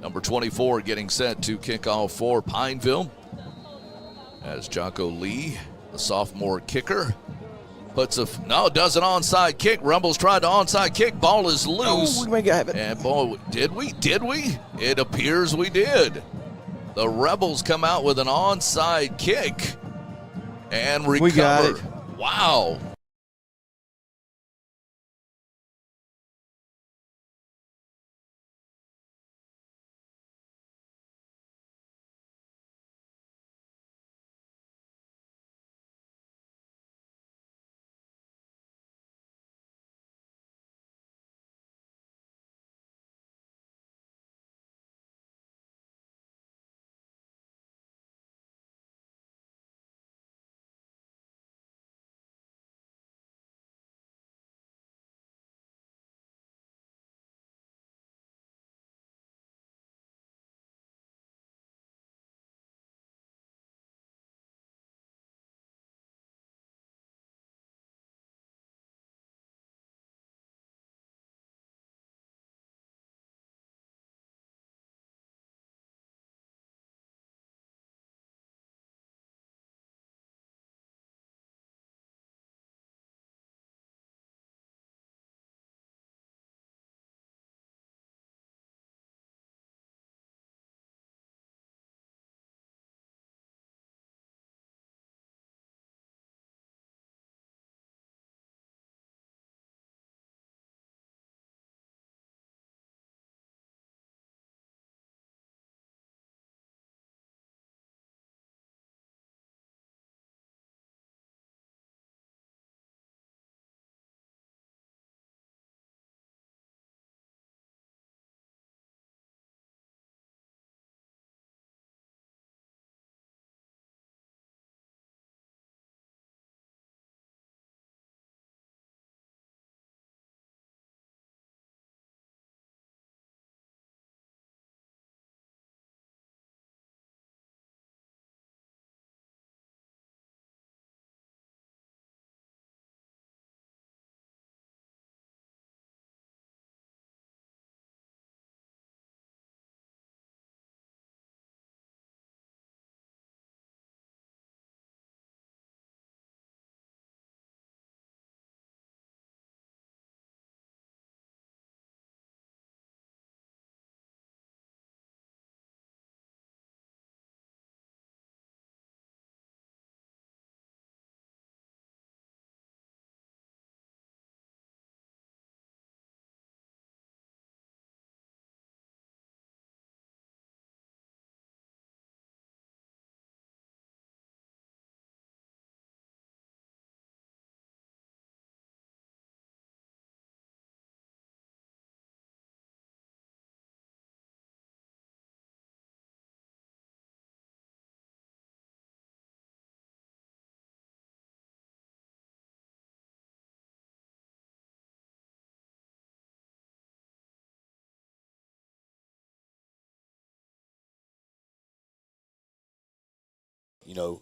Number 24 getting set to kick off for Pineville as Jocko Lee, the sophomore kicker, does an onside kick. Rebels tried to onside kick. Ball is loose. Oh, we may have it. And boy, did we? It appears we did. The Rebels come out with an onside kick and recover. We got it. Wow.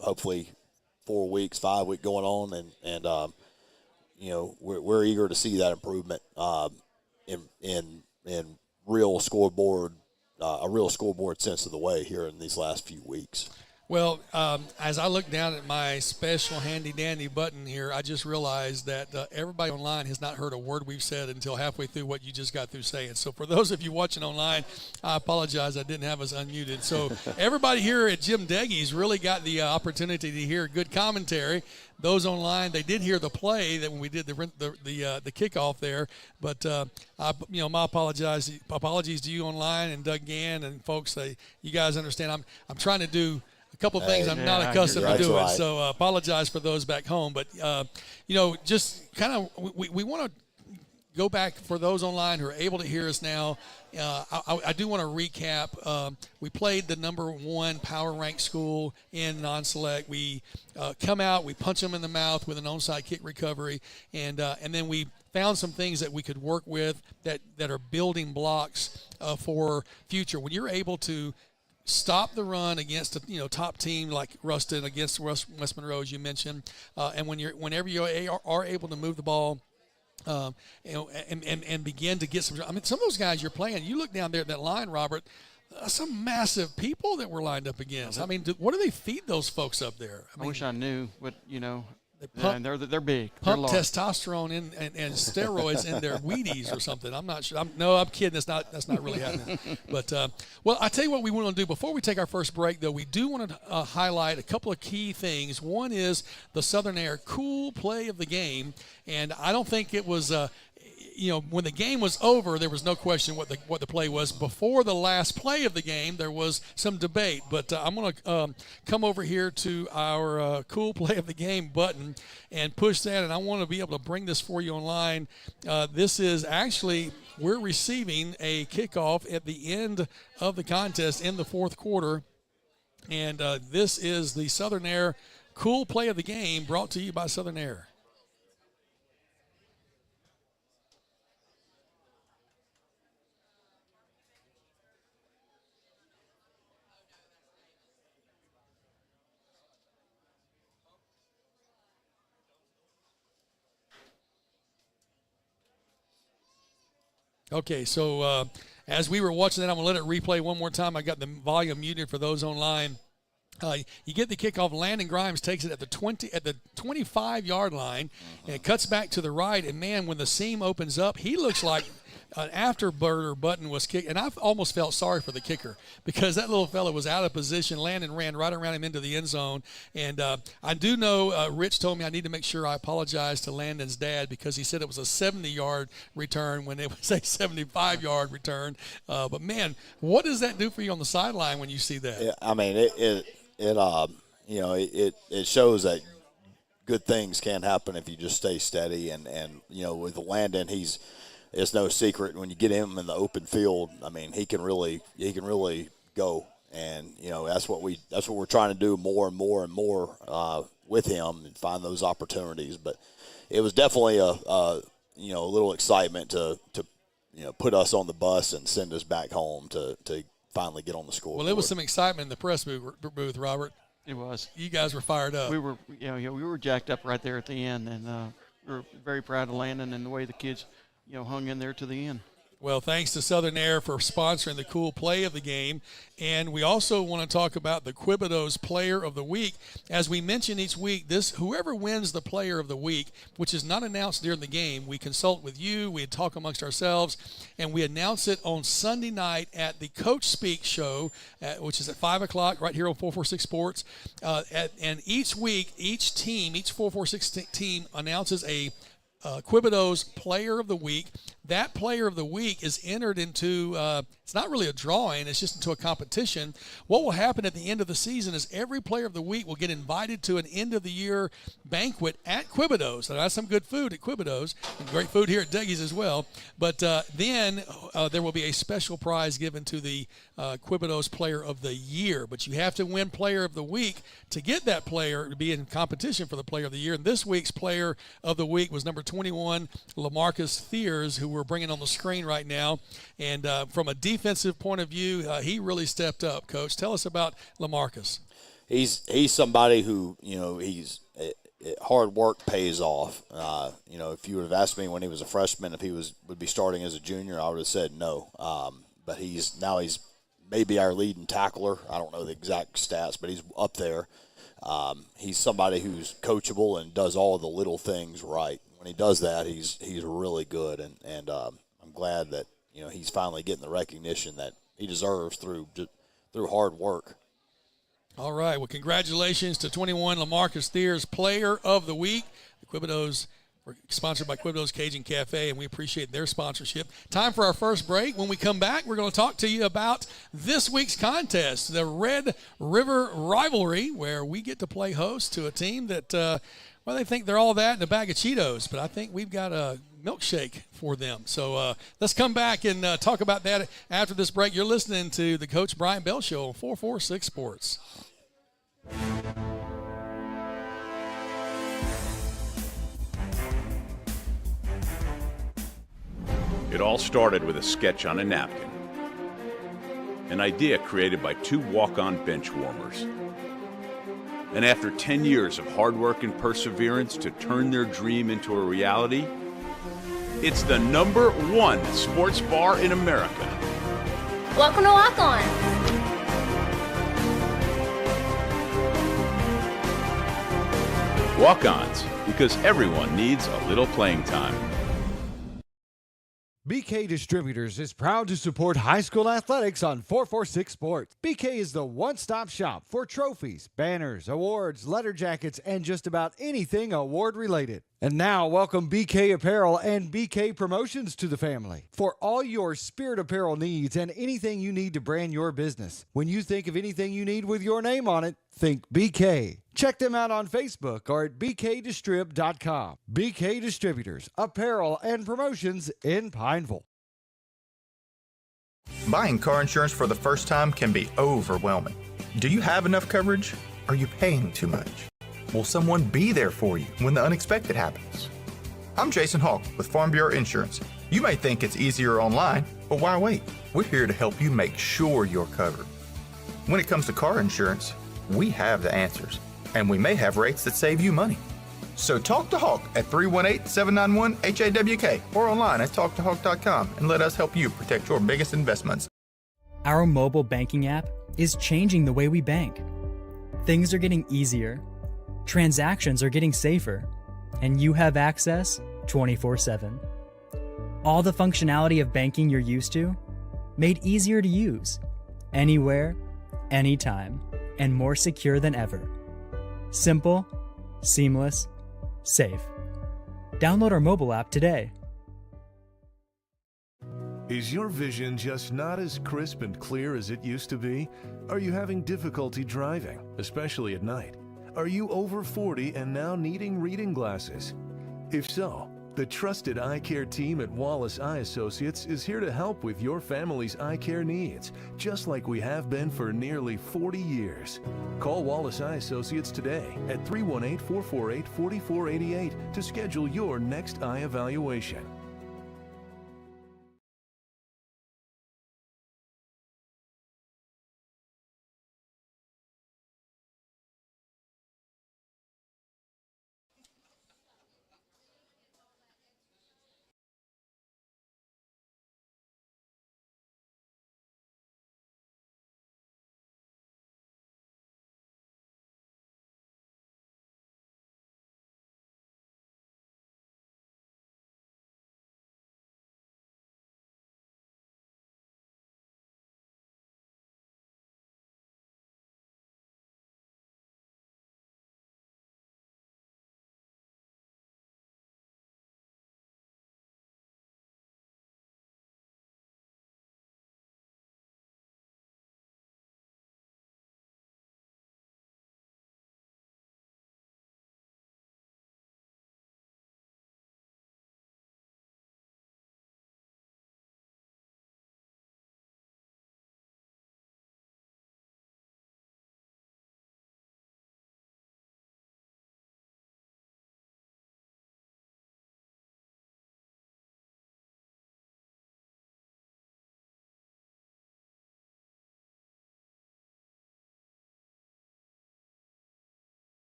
Hopefully 4 weeks, 5 weeks going on, and we're eager to see that improvement in real scoreboard, a real scoreboard sense of the way here in these last few weeks. Well, as I look down at my special handy-dandy button here, I just realized that everybody online has not heard a word we've said until halfway through what you just got through saying. So for those of you watching online, I apologize. I didn't have us unmuted. So everybody here at Jim Deggys really got the opportunity to hear good commentary. Those online, they did hear the play that when we did the kickoff there. But my apologies to you online and Doug Gann and folks. You guys understand. I'm trying to do a couple of things I'm not accustomed to doing, so apologize for those back home. But, just kind of we want to go back for those online who are able to hear us now. I do want to recap. We played the number 1 power ranked school in non-select. We come out, we punch them in the mouth with an onside kick recovery, and then we found some things that we could work with that are building blocks for future. When you're able to stop the run against a top team like Ruston, against West Monroe, as you mentioned, and whenever you are able to move the ball, and begin to get some. I mean, some of those guys you're playing. You look down there at that line, Robert. some massive people that we're lined up against. I mean, what do they feed those folks up there? I wish I knew what, they pump, they're big. Pump they're testosterone and steroids in their Wheaties or something. I'm not sure. I'm kidding. That's not really happening. But, well, I tell you what we want to do. Before we take our first break, though, we do want to highlight a couple of key things. One is the Southern Air cool play of the game. And I don't think it was when the game was over, there was no question what the play was. Before the last play of the game, there was some debate. But I'm going to come over here to our cool play of the game button and push that, and I want to be able to bring this for you online. This is actually, we're receiving a kickoff at the end of the contest in the fourth quarter, and this is the Southern Air cool play of the game brought to you by Southern Air. Okay, so as we were watching that, I'm going to let it replay one more time. I got the volume muted for those online. You get the kickoff. Landon Grimes takes it at the 25-yard line, and it cuts back to the right. And, man, when the seam opens up, he looks like an afterburner button was kicked. And I almost felt sorry for the kicker because that little fella was out of position. Landon ran right around him into the end zone. And I do know Rich told me I need to make sure I apologize to Landon's dad because he said it was a 70-yard return when it was a 75-yard return. But, man, what does that do for you on the sideline when you see that? Yeah, I mean, it shows that good things can happen if you just stay steady. And with Landon, it's no secret when you get him in the open field. I mean, he can really go, and that's what we're trying to do more and more and more with him and find those opportunities. But it was definitely a little excitement to put us on the bus and send us back home to finally get on the scoreboard. Well, it was some excitement in the press booth, Robert. It was. You guys were fired up. We were, we were jacked up right there at the end, and we were very proud of Landon and the way the kids, hung in there to the end. Well, thanks to Southern Air for sponsoring the cool play of the game. And we also want to talk about the Quibido's Player of the Week. As we mention each week, whoever wins the Player of the Week, which is not announced during the game, we consult with you, we talk amongst ourselves, and we announce it on Sunday night at the Coach Speak show, which is at 5 o'clock right here on 446 Sports. And each week, each 446 team announces a Quibido's Player of the Week. That Player of the Week is entered into, it's not really a drawing, it's just into a competition. What will happen at the end of the season is every Player of the Week will get invited to an end-of-the-year banquet at Quibido's. So that's some good food at Quibido's, and great food here at Deggys as well. But then there will be a special prize given to the Quibido's Player of the Year. But you have to win Player of the Week to get that player to be in competition for the Player of the Year. And this week's Player of the Week was number 21, LaMarcus Thiers, who we're bringing on the screen right now. And from a defensive point of view, he really stepped up, Coach. Tell us about LaMarcus. He's somebody who, hard work pays off. If you would have asked me when he was a freshman if he would be starting as a junior, I would have said no. But he's maybe our leading tackler. I don't know the exact stats, but he's up there. He's somebody who's coachable and does all the little things right. When he does that, he's really good, and I'm glad that he's finally getting the recognition that he deserves through hard work. All right. Well, congratulations to 21 LaMarcus Thiers, Player of the Week. The Quibido's we're sponsored by Quibido's Cajun Cafe, and we appreciate their sponsorship. Time for our first break. When we come back, we're going to talk to you about this week's contest, the Red River Rivalry, where we get to play host to a team that, they think they're all that in a bag of Cheetos, but I think we've got a milkshake for them. So let's come back and talk about that after this break. You're listening to the Coach Bryant Bell Show on 446 Sports. It all started with a sketch on a napkin. An idea created by two walk-on bench warmers. And after 10 years of hard work and perseverance to turn their dream into a reality, it's the #1 sports bar in America. Welcome to Walk On. Walk-ons, because everyone needs a little playing time. BK Distributors is proud to support high school athletics on 446 Sports. BK is the one-stop shop for trophies, banners, awards, letter jackets, and just about anything award-related. And now, welcome BK Apparel and BK Promotions to the family for all your spirit apparel needs and anything you need to brand your business. When you think of anything you need with your name on it, think BK. Check them out on Facebook or at bkdistrib.com. BK Distributors, Apparel and Promotions in Pineville. Buying car insurance for the first time can be overwhelming. Do you have enough coverage? Are you paying too much? Will someone be there for you when the unexpected happens? I'm Jason Hawk with Farm Bureau Insurance. You may think it's easier online, but why wait? We're here to help you make sure you're covered. When it comes to car insurance, we have the answers, and we may have rates that save you money. So talk to Hawk at 318-791-HAWK or online at talktohawk.com and let us help you protect your biggest investments. Our mobile banking app is changing the way we bank. Things are getting easier, transactions are getting safer, and you have access 24/7. All the functionality of banking you're used to, made easier to use, anywhere, anytime, and more secure than ever. Simple, seamless, safe. Download our mobile app today. Is your vision just not as crisp and clear as it used to be? Are you having difficulty driving, especially at night? Are you over 40 and now needing reading glasses? If so, the trusted eye care team at Wallace Eye Associates is here to help with your family's eye care needs, just like we have been for nearly 40 years. Call Wallace Eye Associates today at 318-448-4488 to schedule your next eye evaluation.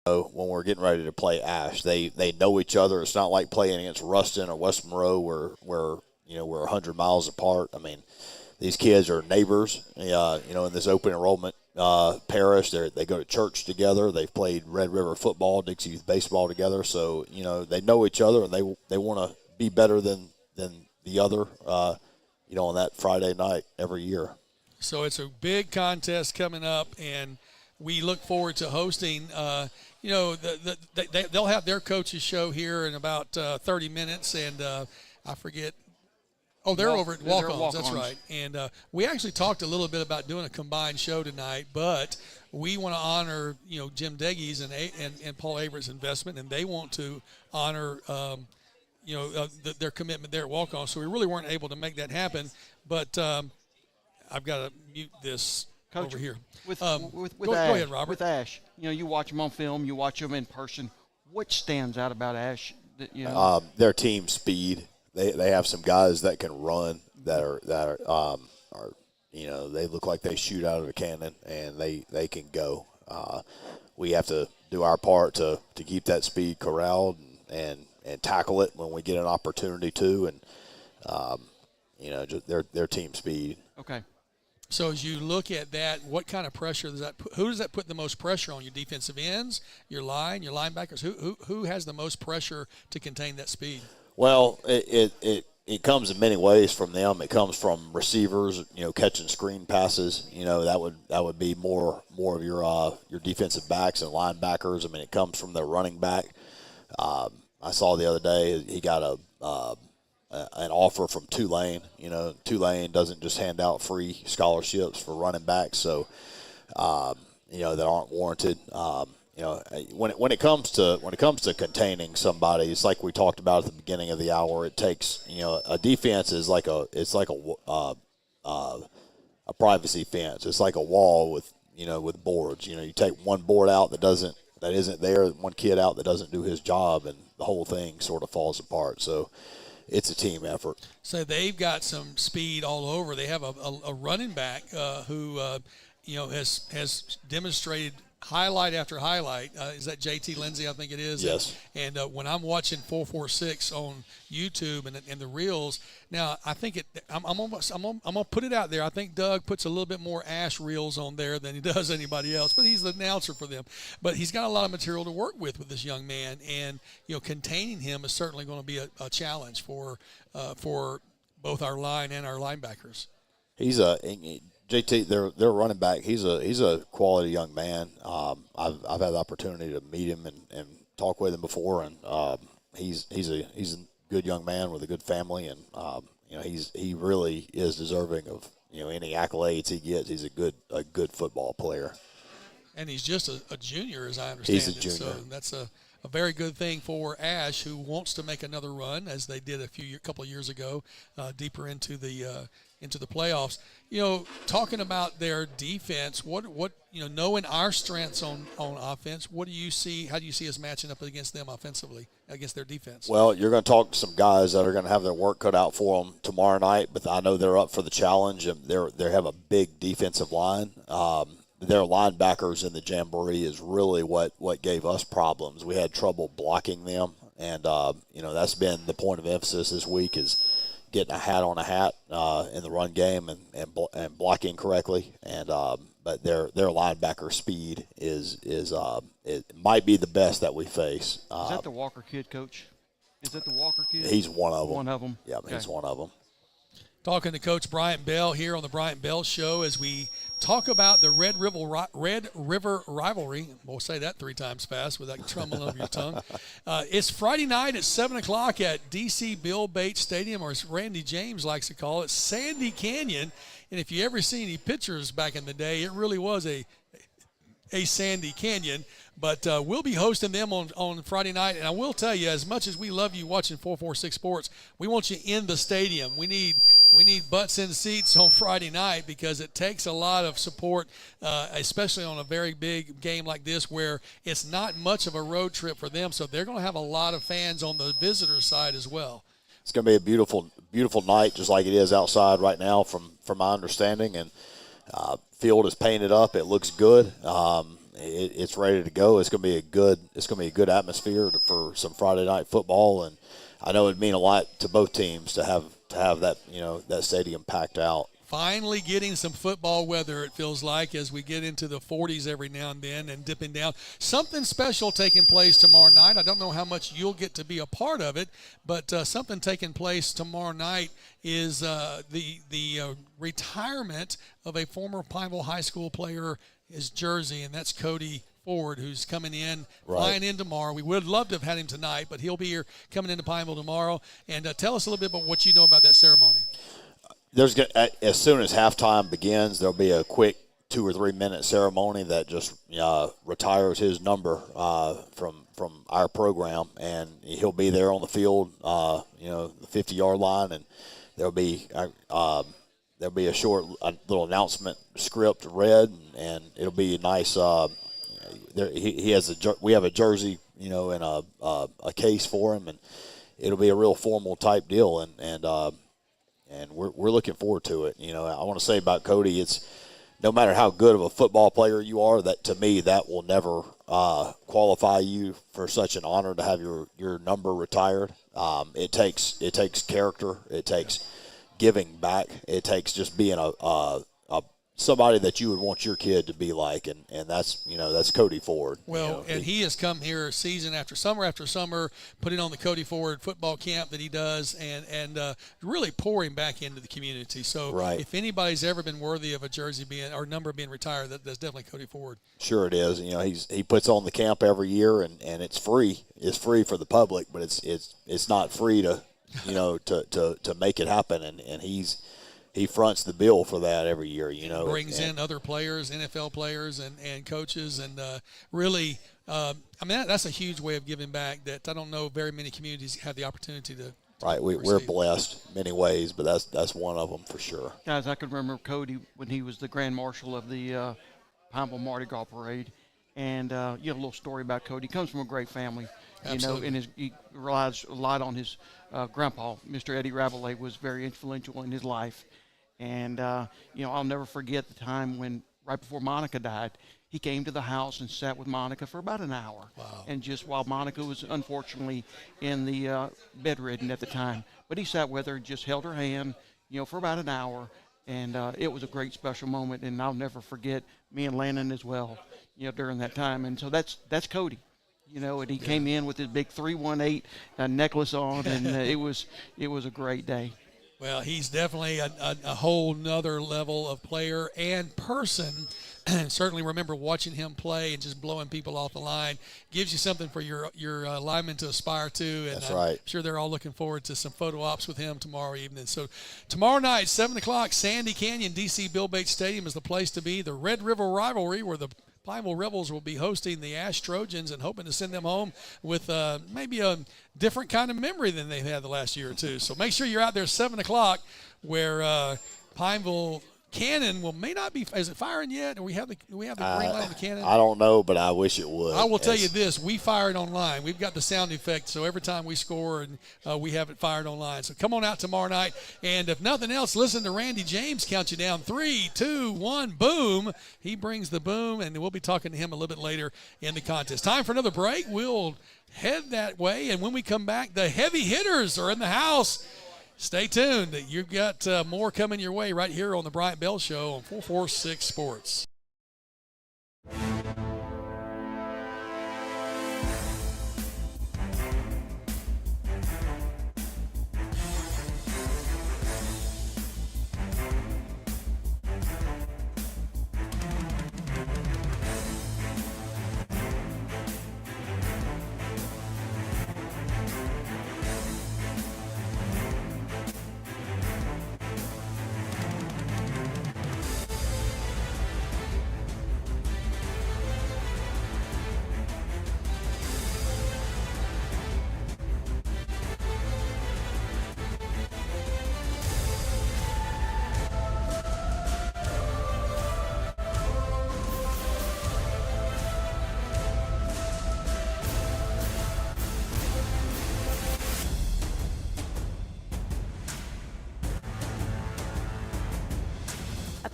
when we're getting ready to play ASH, they know each other. It's not like playing against Ruston or West Monroe where we're 100 miles apart. I mean, these kids are neighbors. In this open enrollment parish, they go to church together. They've played Red River football, Dixie Youth baseball together. So they know each other, and they want to be better than the other. On that Friday night every year. So it's a big contest coming up, and we look forward to hosting. They'll have their coaches show here in about 30 minutes, and I forget. Oh, they're over at Walk-Ons. That's right. And we actually talked a little bit about doing a combined show tonight, but we want to honor Jim Deggys and Paul Averett's investment, and they want to honor their commitment there at Walk-On. So we really weren't able to make that happen. But I've got to mute this Coach, over here. Go ahead, Robert. With Ash, you watch them on film, you watch them in person. What stands out about Ash? Their team speed. They have some guys that can run that are they look like they shoot out of a cannon, and they can go. We have to do our part to keep that speed corralled and tackle it when we get an opportunity to, and just their team speed. Okay. So as you look at that, what kind of pressure does that put? Who does that put the most pressure on? Your defensive ends, your line, your linebackers? Who has the most pressure to contain that speed? Well, it comes in many ways from them. It comes from receivers, catching screen passes. That would be more of your defensive backs and linebackers. I mean, it comes from their running back. I saw the other day he got an offer from Tulane. Tulane doesn't just hand out free scholarships for running backs, so that aren't warranted. When it comes to containing somebody, it's like we talked about at the beginning of the hour. It takes a defense is like a privacy fence. It's like a wall with boards. You take one board out that isn't there, one kid out that doesn't do his job, and the whole thing sort of falls apart. So it's a team effort. So they've got some speed all over. They have a running back who has demonstrated highlight after highlight. Is that JT Lindsay? I think it is. Yes. And when I'm watching 446 on YouTube and the reels, now I think I'm gonna put it out there. I think Doug puts a little bit more Ash reels on there than he does anybody else, but he's the announcer for them. But he's got a lot of material to work with this young man, and containing him is certainly going to be a challenge for both our line and our linebackers. He's JT, their running back. He's a quality young man. I've had the opportunity to meet him and talk with him before, and he's a good young man with a good family, and he really is deserving of any accolades he gets. He's a good football player. And he's just a junior, as I understand it. He's a junior. So that's a very good thing for Ash, who wants to make another run, as they did a couple of years ago, deeper into the playoffs. Talking about their defense, what knowing our strengths on offense, what do you see? How do you see us matching up against them offensively, against their defense? Well, you're going to talk to some guys that are going to have their work cut out for them tomorrow night, but I know they're up for the challenge, and they have a big defensive line. Their linebackers in the Jamboree is really what gave us problems. We had trouble blocking them, and that's been the point of emphasis this week is getting a hat on a hat in the run game and blocking correctly. And but their linebacker speed is it might be the best that we face. Is that the Walker kid, Coach? Is that the Walker kid? He's one of them. One of them. Yeah, okay. He's one of them. Talking to Coach Bryant Bell here on the Bryant Bell Show as we talk about the Red River rivalry. We'll say that 3 times fast without trembling over your tongue. It's Friday night at 7 o'clock at D.C. Bill Bates Stadium, or as Randy James likes to call it, Sandy Canyon. And if you ever see any pictures back in the day, it really was a Sandy Canyon. But we'll be hosting them on Friday night. And I will tell you, as much as we love you watching 446 Sports, we want you in the stadium. We need butts in seats on Friday night because it takes a lot of support, especially on a very big game like this where it's not much of a road trip for them. So they're going to have a lot of fans on the visitor side as well. It's going to be a beautiful, beautiful night, just like it is outside right now from my understanding. And field is painted up. It looks good. it's ready to go. It's going to be a good atmosphere for some Friday night football, and I know it'd mean a lot to both teams to have that that stadium packed out. Finally getting some football weather, it feels like, as we get into the 40s every now and then and dipping down. Something special taking place tomorrow night. I don't know how much you'll get to be a part of it, but something taking place tomorrow night is the retirement of a former Pineville High School player, his jersey, and that's Cody Ford, who's coming in, flying in tomorrow. We would love to have had him tonight, but he'll be here coming into Pineville tomorrow. And tell us a little bit about what you know about that ceremony. As soon as halftime begins, there'll be a quick 2 or 3 minute ceremony that just retires his number from our program, and he'll be there on the field, the 50-yard line, and there'll be a short little announcement script read, and it'll be a nice. We have a jersey, and a case for him, and it'll be a real formal type deal, and we're looking forward to it. I want to say about Cody, it's no matter how good of a football player you are, that to me that will never qualify you for such an honor to have your number retired. It takes character. It takes giving back. It takes just being a somebody that you would want your kid to be like, and that's Cody Ford. Well, and he has come here season after summer, putting on the Cody Ford football camp that he does, and really pouring back into the community. So if anybody's ever been worthy of a jersey or number being retired, that's definitely Cody Ford. Sure it is. He puts on the camp every year, and it's free. It's free for the public, but it's not free to to make it happen, and he fronts the bill for that every year, Brings in other players, NFL players and coaches, and really, that's a huge way of giving back that I don't know very many communities have the opportunity to. Right, we're blessed many ways, but that's one of them for sure. Guys, I can remember Cody when he was the Grand Marshal of the Pineville Mardi Gras Parade, and you have a little story about Cody. He comes from a great family. Absolutely. And he relies a lot on his grandpa. Mr. Eddie Ravelay was very influential in his life. And, I'll never forget the time when, right before Monica died, he came to the house and sat with Monica for about an hour. Wow. And just while Monica was unfortunately in the bedridden at the time. But he sat with her, just held her hand, for about an hour. And it was a great special moment. And I'll never forget me and Landon as well, during that time. And so that's Cody. And he came in with his big 318 necklace on, and it was a great day. Well, he's definitely a whole nother level of player and person. And certainly remember watching him play and just blowing people off the line. Gives you something for your linemen to aspire to. And that's right. I'm sure they're all looking forward to some photo ops with him tomorrow evening. So tomorrow night, 7 o'clock, Sandy Canyon, D.C. Bill Bates Stadium is the place to be. The Red River Rivalry, where the Pineville Rebels will be hosting the ASH Trojans and hoping to send them home with maybe a different kind of memory than they've had the last year or two. So make sure you're out there 7 o'clock where Pineville cannon may not be. Is it firing yet? Do we have the green light on the cannon? I don't know, but I wish it would. I will tell you this: we fire it online. We've got the sound effect, so every time we score, and we have it fired online. So come on out tomorrow night, and if nothing else, listen to Randy James count you down. 3, 2, 1, boom! He brings the boom, and we'll be talking to him a little bit later in the contest. Time for another break. We'll head that way, and when we come back, the heavy hitters are in the house. Stay tuned. You've got more coming your way right here on the Bryant Bell Show on 446 Sports.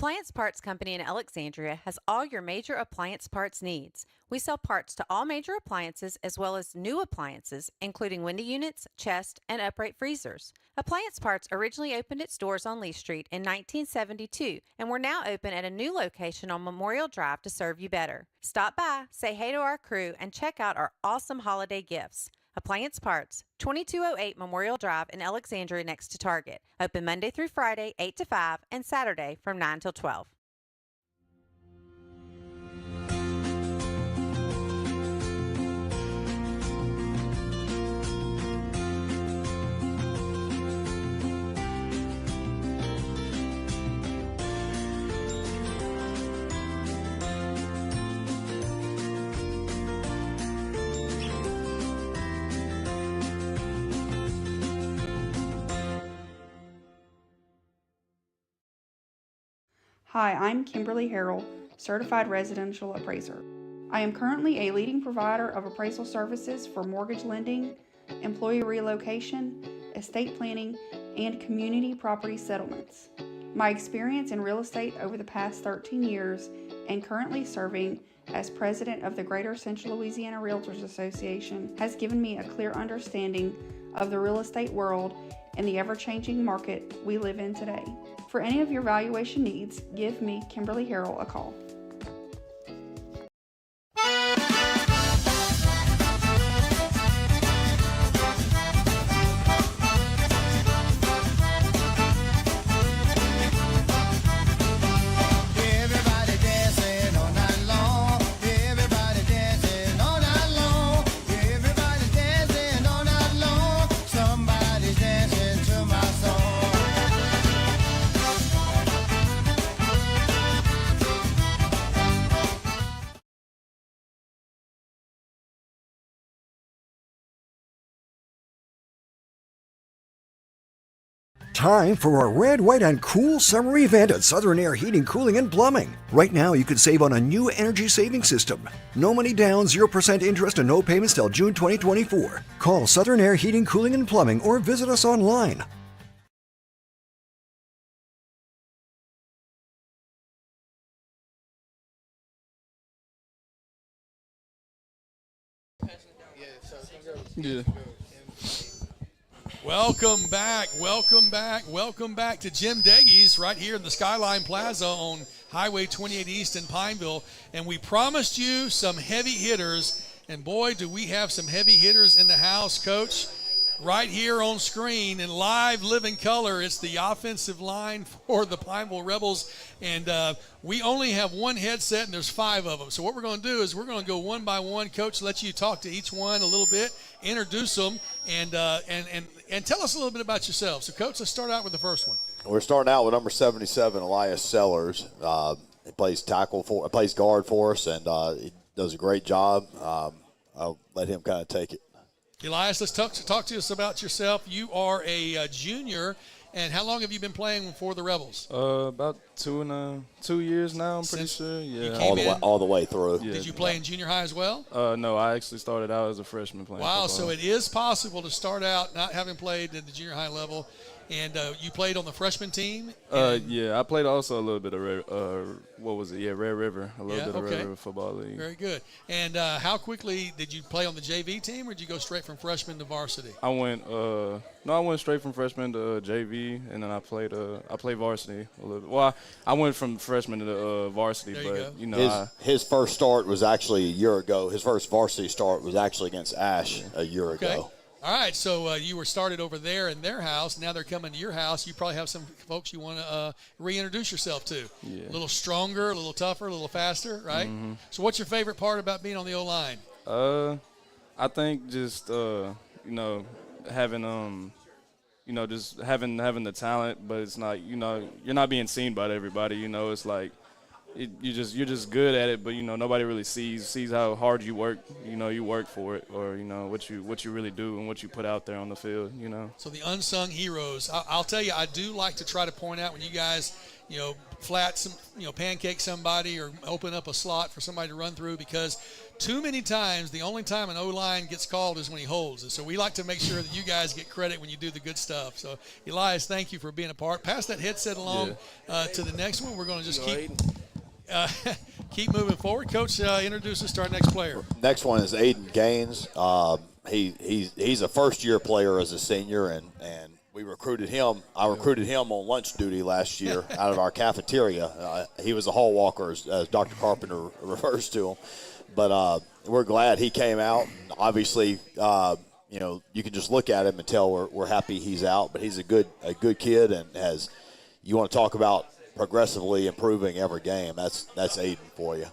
Appliance Parts Company in Alexandria has all your major appliance parts needs. We sell parts to all major appliances as well as new appliances, including window units, chest, and upright freezers. Appliance Parts originally opened its doors on Lee Street in 1972, and we're now open at a new location on Memorial Drive to serve you better. Stop by, say hey to our crew, and check out our awesome holiday gifts. Appliance Parts, 2208 Memorial Drive in Alexandria next to Target. Open Monday through Friday, 8 to 5, and Saturday from 9 till 12. Hi, I'm Kimberly Harrell, Certified Residential Appraiser. I am currently a leading provider of appraisal services for mortgage lending, employee relocation, estate planning, and community property settlements. My experience in real estate over the past 13 years and currently serving as president of the Greater Central Louisiana Realtors Association has given me a clear understanding of the real estate world and the ever-changing market we live in today. For any of your valuation needs, give me, Kimberly Harrell, a call. Time for a red, white, and cool summer event at Southern Air Heating, Cooling, and Plumbing. Right now, you can save on a new energy saving system. No money down, 0% interest, and no payments till June 2024. Call Southern Air Heating, Cooling, and Plumbing or visit us online. Yeah. Welcome back to Jim Deggys right here in the Skyline Plaza on Highway 28 East in Pineville. And we promised you some heavy hitters, and boy, do we have some heavy hitters in the house, Coach. Right here on screen in live living color, it's the offensive line for the Pineville Rebels. And we only have one headset, and there's 5 of them. So what we're going to do is we're going to go one by one. Coach, let you talk to each one a little bit, introduce them, and tell us a little bit about yourself. So, Coach, let's start out with the first one. We're starting out with number 77, Elias Sellers. He plays guard for us, and he does a great job. I'll let him kind of take it. Elias, let's talk to us about yourself. You are a junior, and how long have you been playing for the Rebels? About 2 years now, I'm pretty sure. Yeah, all the way through. Yeah. Did you play in junior high as well? No, I actually started out as a freshman playing Wow, football. so it is possible to start out not having played at the junior high level, and you played on the freshman team? Yeah, I played also a little bit of Red River, a little bit of Red River Football League. Very good. And how quickly did you play on the JV team, or did you go straight from freshman to varsity? I went straight from freshman to JV, and then I played varsity a little bit. Well, I went from freshman to varsity, his first start was actually a year ago. His first varsity start was actually against ASH a year ago. All right, so you were started over there in their house. Now they're coming to your house. You probably have some folks you want to reintroduce yourself to. Yeah. A little stronger, a little tougher, a little faster, right? Mm-hmm. So what's your favorite part about being on the O-line? I think just having just having the talent, but it's not you're not being seen by everybody. It's like you're just good at it, but nobody really sees how hard you work. You work for it, or what you really do and what you put out there on the field. So the unsung heroes. I'll tell you, I do like to try to point out when you guys pancake somebody or open up a slot for somebody to run through, because too many times, the only time an O-line gets called is when he holds. And so we like to make sure that you guys get credit when you do the good stuff. So, Elias, thank you for being a part. Pass that headset along to the next one. We're going to just keep moving forward. Coach, introduce us to our next player. Next one is Aiden Gaines. He's a first-year player as a senior, and we recruited him. I recruited him on lunch duty last year out of our cafeteria. He was a hall walker, as Dr. Carpenter refers to him. But we're glad he came out. Obviously, you can just look at him and tell we're happy he's out. But he's a good kid, and you want to talk about progressively improving every game. That's Aiden for you.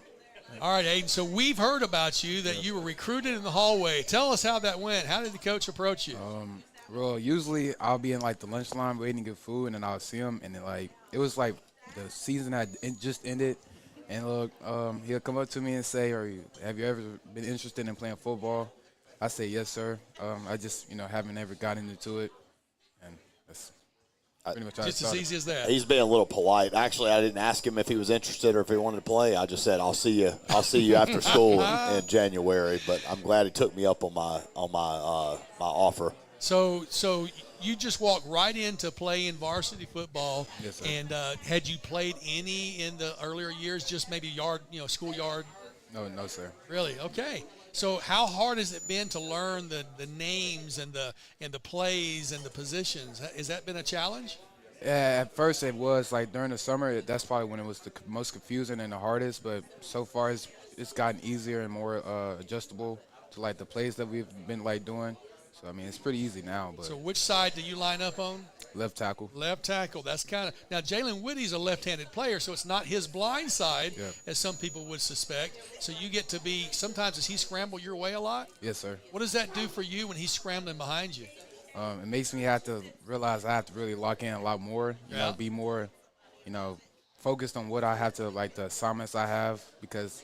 All right, Aiden. So we've heard about you that you were recruited in the hallway. Tell us how that went. How did the coach approach you? Well, usually I'll be in like the lunch line waiting to get food, and then I'll see him, and then it was like the season had just ended, and look, he'll come up to me and say, have you ever been interested in playing football? I say, yes, sir. I just haven't ever gotten into it, and that's pretty much how just as easy as that. He's being a little polite. Actually, I didn't ask him if he was interested or if he wanted to play. I just said, I'll see you after school in January. But I'm glad he took me up on my offer. So you just walked right into playing varsity football. Yes, sir. And had you played any in the earlier years, just maybe schoolyard? No, sir. Really? Okay. So how hard has it been to learn the names and the plays and the positions? Has that been a challenge? Yeah, at first it was like during the summer. That's probably when it was the most confusing and the hardest. But so far it's gotten easier and more adjustable to like the plays that we've been doing. So, I mean, it's pretty easy now. But so which side do you line up on? Left tackle. Left tackle. That's kind of – now, Jalen Whitty's a left-handed player, so it's not his blind side, as some people would suspect. So you get to be – sometimes does he scramble your way a lot? Yes, sir. What does that do for you when he's scrambling behind you? It makes me have to realize I have to really lock in a lot more, be more, focused on what I have to, the assignments I have, because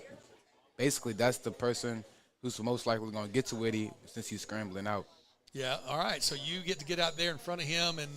basically that's the person who's most likely going to get to Whitty since he's scrambling out. Yeah, all right. So you get to get out there in front of him and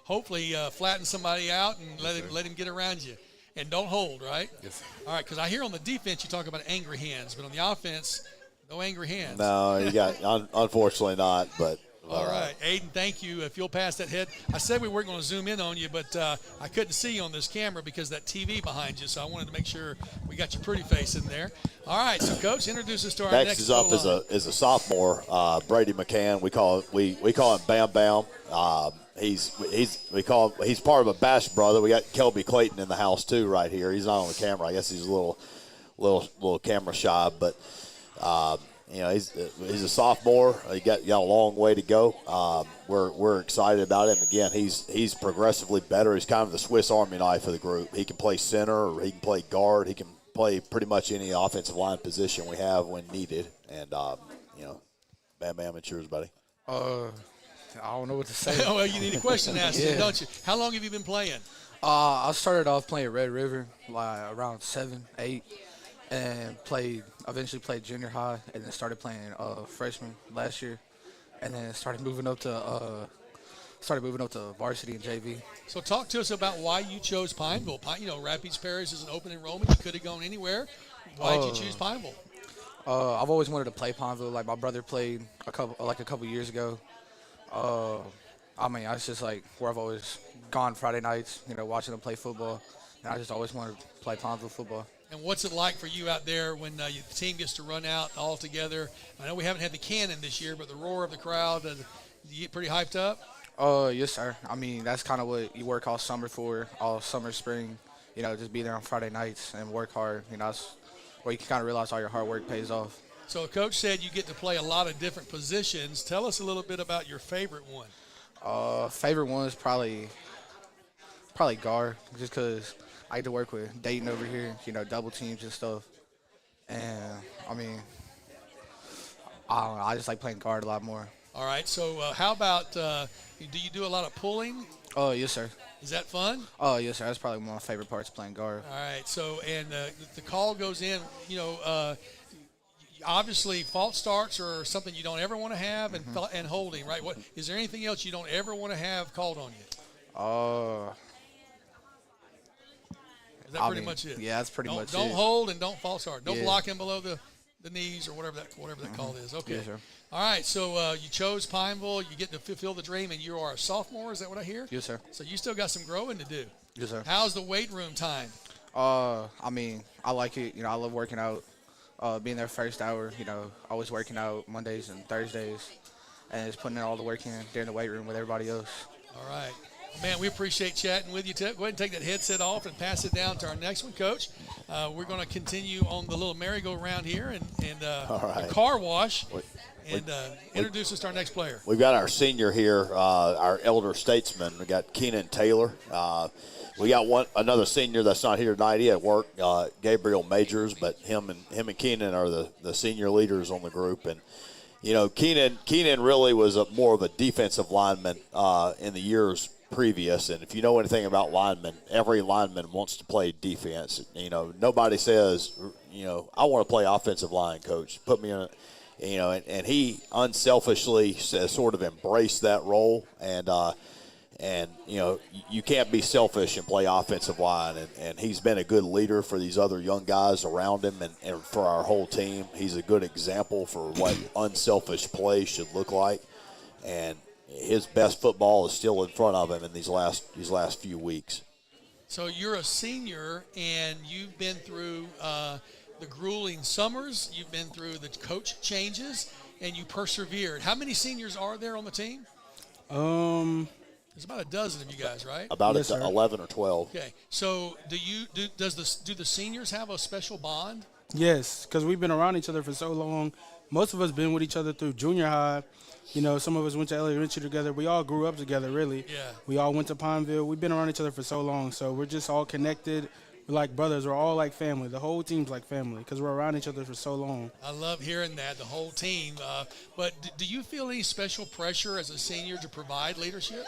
hopefully flatten somebody out and let him get around you. And don't hold, right? Yes, sir. All right, because I hear on the defense you talk about angry hands, but on the offense, no angry hands. No, you got unfortunately not, but – all right, Aiden, thank you. If you'll pass that head. I said we weren't going to zoom in on you, but I couldn't see you on this camera because that TV behind you, so I wanted to make sure we got your pretty face in there. All right, so Coach, introduce us to our next is up is a sophomore, Brady McCann. We call him Bam Bam. He's part of a Bash brother. We got Kelby Clayton in the house too right here. He's not on the camera. I guess he's a little camera shy, but he's a sophomore. He got a long way to go. We're excited about him. Again, he's progressively better. He's kind of the Swiss Army knife of the group. He can play center or he can play guard. He can play pretty much any offensive line position we have when needed. And Bam Bam, it's yours, buddy. I don't know what to say. Well, you need a question asked, don't you? How long have you been playing? I started off playing Red River around 7, 8. And eventually played junior high, and then started playing freshman last year, and then started moving up to varsity and JV. So talk to us about why you chose Pineville. Rapides Parish is an open enrollment. You could have gone anywhere. Why did you choose Pineville? I've always wanted to play Pineville. My brother played a couple years ago. It's just where I've always gone Friday nights, watching them play football, and I just always wanted to play Pineville football. And what's it like for you out there when the team gets to run out all together? I know we haven't had the cannon this year, but the roar of the crowd, you get pretty hyped up? Yes, sir. I mean, that's kind of what you work all summer for, all summer, spring, just be there on Friday nights and work hard. That's where you can kind of realize all your hard work pays off. So Coach said you get to play a lot of different positions. Tell us a little bit about your favorite one. Favorite one is probably guard, just because I get to work with Dayton over here, double teams and stuff. And, I mean, I don't know. I just like playing guard a lot more. All right. So how about do you do a lot of pulling? Oh, yes, sir. Is that fun? Oh, yes, sir. That's probably one of my favorite parts, playing guard. All right. So, and the call goes in, obviously false starts are something you don't ever want to have, and holding, right? What is there anything else you don't ever want to have called on you? Is that pretty much it? Yeah, that's pretty much it. Don't hold and don't false start. Don't block him below the the knees or whatever that call is. Okay. Yes, sir. All right. So you chose Pineville. You get to fulfill the dream, and you are a sophomore. Is that what I hear? Yes, sir. So you still got some growing to do. Yes, sir. How's the weight room time? I mean, I like it. I love working out. Being there first hour, always working out Mondays and Thursdays, and just putting in all the work in there in the weight room with everybody else. All right. Man, we appreciate chatting with you. Go ahead and take that headset off and pass it down to our next one, Coach. We're going to continue on the little merry-go-round here and the car wash. Introduce us to our next player. We've got our senior here, our elder statesman. We got Keenan Taylor. We got another senior that's not here tonight. He at work, Gabriel Majors, but him and Keenan are the senior leaders on the group. And Keenan really was more of a defensive lineman in the years previous. And if you know anything about linemen, every lineman wants to play defense. Nobody says, I want to play offensive line, coach. Put me in it. And he unselfishly sort of embraced that role. And you can't be selfish and play offensive line. And he's been a good leader for these other young guys around him and for our whole team. He's a good example for what unselfish play should look like. And his best football is still in front of him in these last few weeks. So you're a senior, and you've been through the grueling summers. You've been through the coach changes, and you persevered. How many seniors are there on the team? There's about a dozen of you guys, right? About 11 or 12. Okay. So do the seniors have a special bond? Yes, because we've been around each other for so long. Most of us been with each other through junior high. Some of us went to elementary together. We all grew up together, really. Yeah. We all went to Pineville. We've been around each other for so long, so we're just all connected. We're like brothers. We're all like family. The whole team's like family because we're around each other for so long. I love hearing that, the whole team. But do you feel any special pressure as a senior to provide leadership?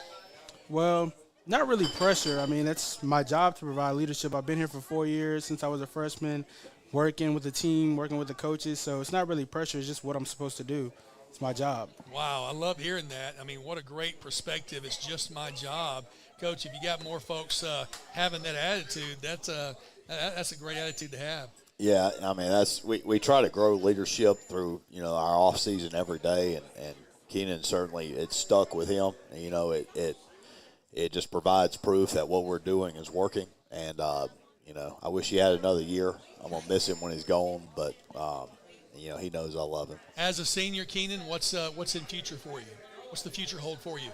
Well, not really pressure. I mean, it's my job to provide leadership. I've been here for 4 years since I was a freshman, working with the team, working with the coaches. So it's not really pressure. It's just what I'm supposed to do. It's my job. Wow, I love hearing that. I mean, what a great perspective. It's just my job. Coach, if you got more folks having that attitude, that's a great attitude to have. Yeah, I mean, we try to grow leadership through, our off season every day, and Keenan certainly, it's stuck with him. It just provides proof that what we're doing is working. And, I wish he had another year. I'm going to miss him when he's gone, but, he knows I love him. As a senior, Keenan, what's in future for you? What's the future hold for you?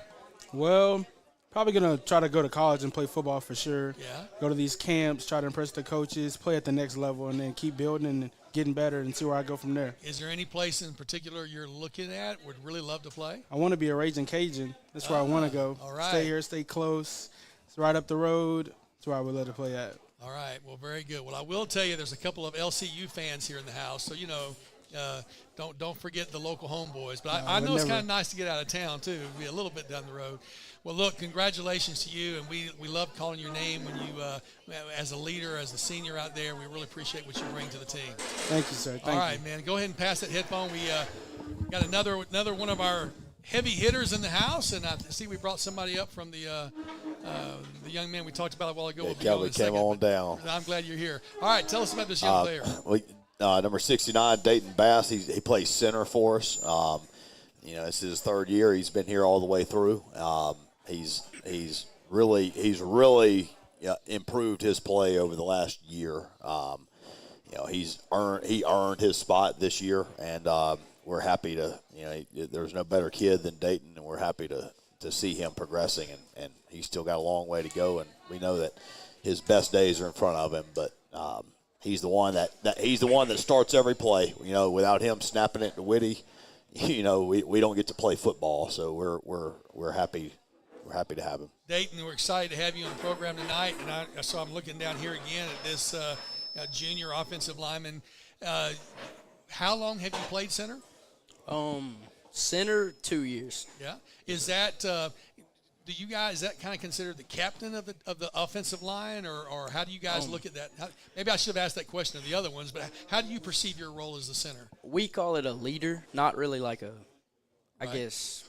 Well, probably going to try to go to college and play football for sure. Yeah. Go to these camps, try to impress the coaches, play at the next level, and then keep building and getting better and see where I go from there. Is there any place in particular you're looking at, would really love to play? I want to be a Raging Cajun. That's where I want to go. All right. Stay here, stay close. It's right up the road. That's where I would love to play at. All right. Well, very good. Well, I will tell you there's a couple of LCU fans here in the house, so, don't forget the local homeboys. But I know it's kind of nice to get out of town, too, be a little bit down the road. Well, look, congratulations to you, and we love calling your name when you, as a leader, as a senior out there. We really appreciate what you bring to the team. Thank you, sir. Thank you. All right, man. Go ahead and pass that headphone. We got another one of our heavy hitters in the house, and I see we brought somebody up from the young man we talked about a while ago. Kelly came on down. I'm glad you're here. All right, tell us about this young player. Number 69, Dayton Bass. He plays center for us. It's his third year. He's been here all the way through. He's really improved his play over the last year. He earned his spot this year, and we're happy to. There's no better kid than Dayton, and we're happy to see him progressing. And he's still got a long way to go, and we know that his best days are in front of him. But he's the one that starts every play. Without him snapping it to Whitty, we don't get to play football. So we're happy. We're happy to have him. Dayton, we're excited to have you on the program tonight. And I'm looking down here again at this junior offensive lineman. How long have you played center? Center 2 years. Yeah. Is that is that kind of considered the captain of the offensive line, or how do you guys look at that? Maybe I should have asked that question of the other ones, but how do you perceive your role as the center? We call it a leader, not really like I guess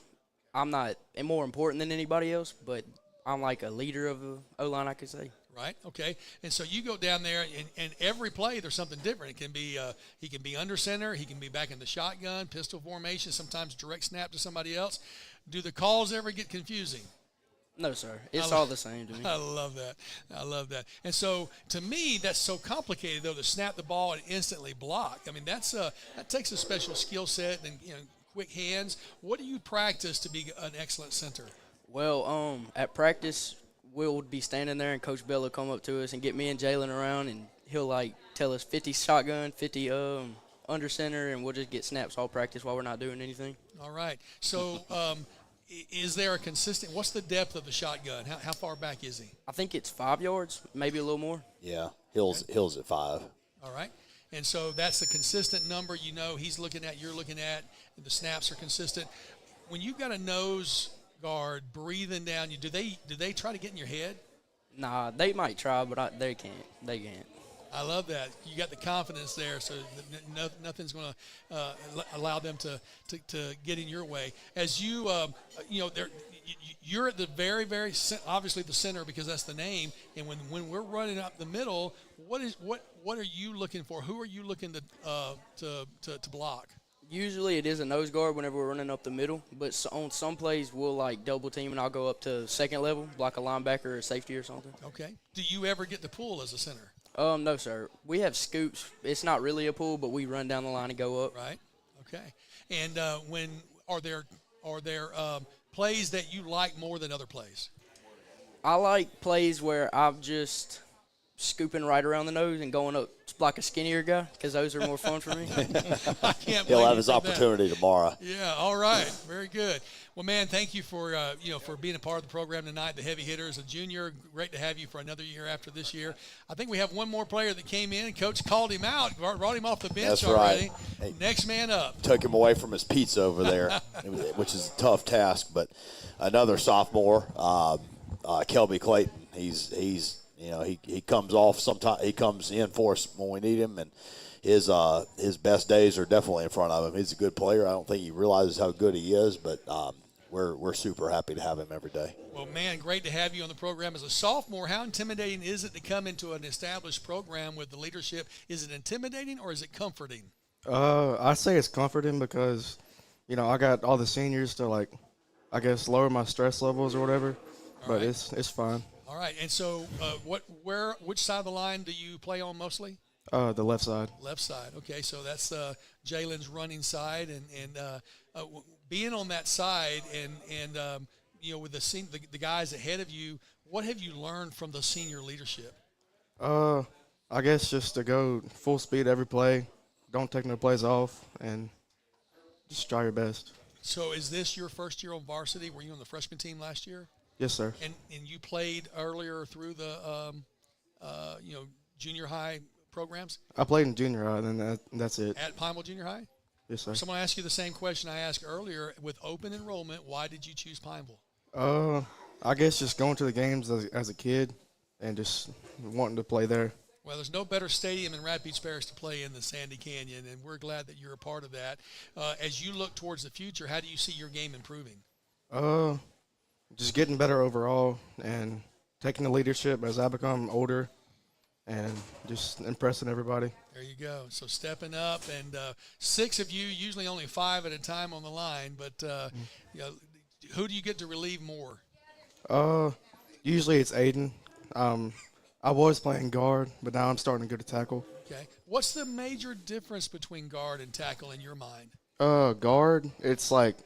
I'm not more important than anybody else, but I'm like a leader of the O-line, I could say. Right. Okay. And so you go down there, and every play there's something different. It can be he can be under center, he can be back in the shotgun, pistol formation, sometimes direct snap to somebody else. Do the calls ever get confusing? No, sir. It's all the same to me. I love that. I love that. And so, to me, that's so complicated, though, to snap the ball and instantly block. I mean, that takes a special skill set and quick hands. What do you practice to be an excellent center? Well, at practice, we'll be standing there, and Coach Bell will come up to us and get me and Jalen around, and he'll, tell us 50 shotgun, 50 under center, and we'll just get snaps all practice while we're not doing anything. All right. So, is there a consistent – what's the depth of the shotgun? How far back is he? I think it's 5 yards, maybe a little more. Yeah, Hill's at 5. All right. And so that's a consistent number he's looking at, you're looking at, and the snaps are consistent. When you've got a nose guard breathing down you, do they try to get in your head? Nah, they might try, but they can't. They can't. I love that. You got the confidence there, so nothing's going to allow them to get in your way. As you're at the very, very obviously the center because that's the name. And when we're running up the middle, what are you looking for? Who are you looking to block? Usually it is a nose guard whenever we're running up the middle, but on some plays we'll double team and I'll go up to second level, block a linebacker or a safety or something. Okay. Do you ever get to pull as a center? No, sir. We have scoops. It's not really a pull, but we run down the line and go up. Right. Okay. And when are there plays that you like more than other plays? I like plays where I'm just scooping right around the nose and going up like a skinnier guy because those are more fun for me. I can't He'll have his opportunity tomorrow. Yeah, all right. Very good. Well, man, thank you for for being a part of the program tonight, the Heavy Hitters. A junior, great to have you for another year after this year. I think we have one more player that came in. Coach called him out, brought him off the bench That's already. Right. Hey, next man up. Took him away from his pizza over there, which is a tough task. But another sophomore, Kelby Clayton, he's he comes off sometimes. He comes in for us when we need him, and his best days are definitely in front of him. He's a good player. I don't think he realizes how good he is, but we're super happy to have him every day. Well, man, great to have you on the program as a sophomore. How intimidating is it to come into an established program with the leadership? Is it intimidating or is it comforting? I say it's comforting because, I got all the seniors to lower my stress levels or whatever, but it's fine. All right, and so which side of the line do you play on mostly? The left side. Left side. Okay, so that's Jalen's running side, and being on that side, and with the guys ahead of you, what have you learned from the senior leadership? I guess just to go full speed every play, don't take no plays off, and just try your best. So, is this your first year on varsity? Were you on the freshman team last year? Yes, sir. And you played earlier through the junior high programs? I played in junior high, and that's it. At Pineville Junior High? Yes, sir. Someone asked you the same question I asked earlier. With open enrollment, why did you choose Pineville? I guess just going to the games as a kid and just wanting to play there. Well, there's no better stadium in Rapid Beach Parish to play in than Sandy Canyon, and we're glad that you're a part of that. As you look towards the future, how do you see your game improving? Just getting better overall and taking the leadership as I become older and just impressing everybody. There you go. So stepping up, and 6 of you, usually only 5 at a time on the line, but who do you get to relieve more? Usually it's Aiden. I was playing guard, but now I'm starting to go to tackle. Okay. What's the major difference between guard and tackle in your mind? Guard, it's like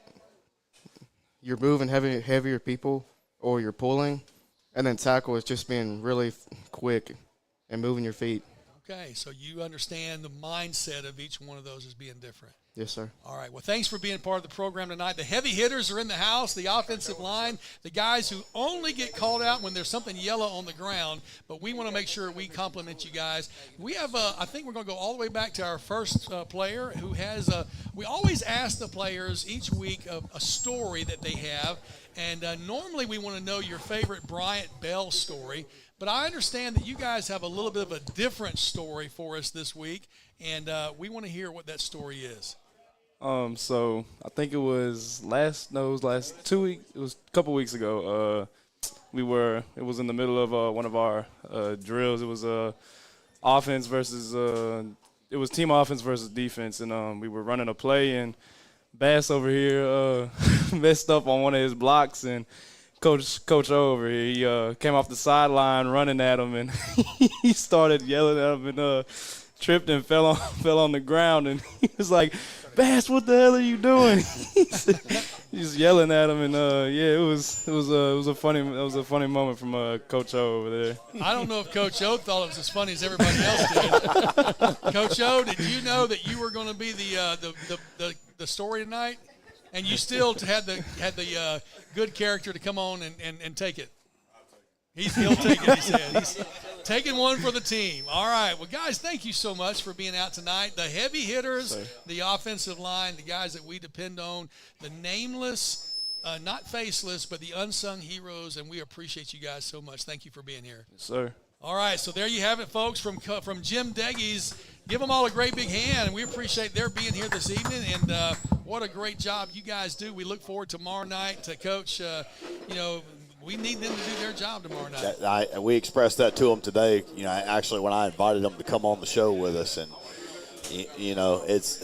you're moving heavier people or you're pulling, and then tackle is just being really quick and moving your feet. Okay, so you understand the mindset of each one of those as being different. Yes, sir. All right. Well, thanks for being part of the program tonight. The heavy hitters are in the house, the offensive line, the guys who only get called out when there's something yellow on the ground. But we want to make sure we compliment you guys. We have, I think we're going to go all the way back to our first player who has, we always ask the players each week a story that they have. And normally we want to know your favorite Bryant Bell story. But I understand that you guys have a little bit of a different story for us this week. And we want to hear what that story is. So I think it was last 2 weeks. It was a couple weeks ago. it was in the middle of one of our drills. It was offense versus it was team offense versus defense, and we were running a play, and Bass over here messed up on one of his blocks, and Coach O over here, he came off the sideline running at him, and he started yelling at him and tripped and fell on the ground, and he was like, "Bass, what the hell are you doing?" He's yelling at him, and it was a funny moment from Coach O over there. I don't know if Coach O thought it was as funny as everybody else did. Coach O, did you know that you were going to be the story tonight, and you still had the good character to come on and take it? He'll take it, he said. He's taking one for the team. All right. Well, guys, thank you so much for being out tonight. The heavy hitters, the offensive line, the guys that we depend on, the nameless, not faceless, but the unsung heroes, and we appreciate you guys so much. Thank you for being here. Yes, sir. All right. So there you have it, folks, from Jim Deggys. Give them all a great big hand, and we appreciate their being here this evening, and what a great job you guys do. We look forward tomorrow night to Coach, we need them to do their job tomorrow night. We expressed that to them today. Actually, when I invited them to come on the show with us, and it's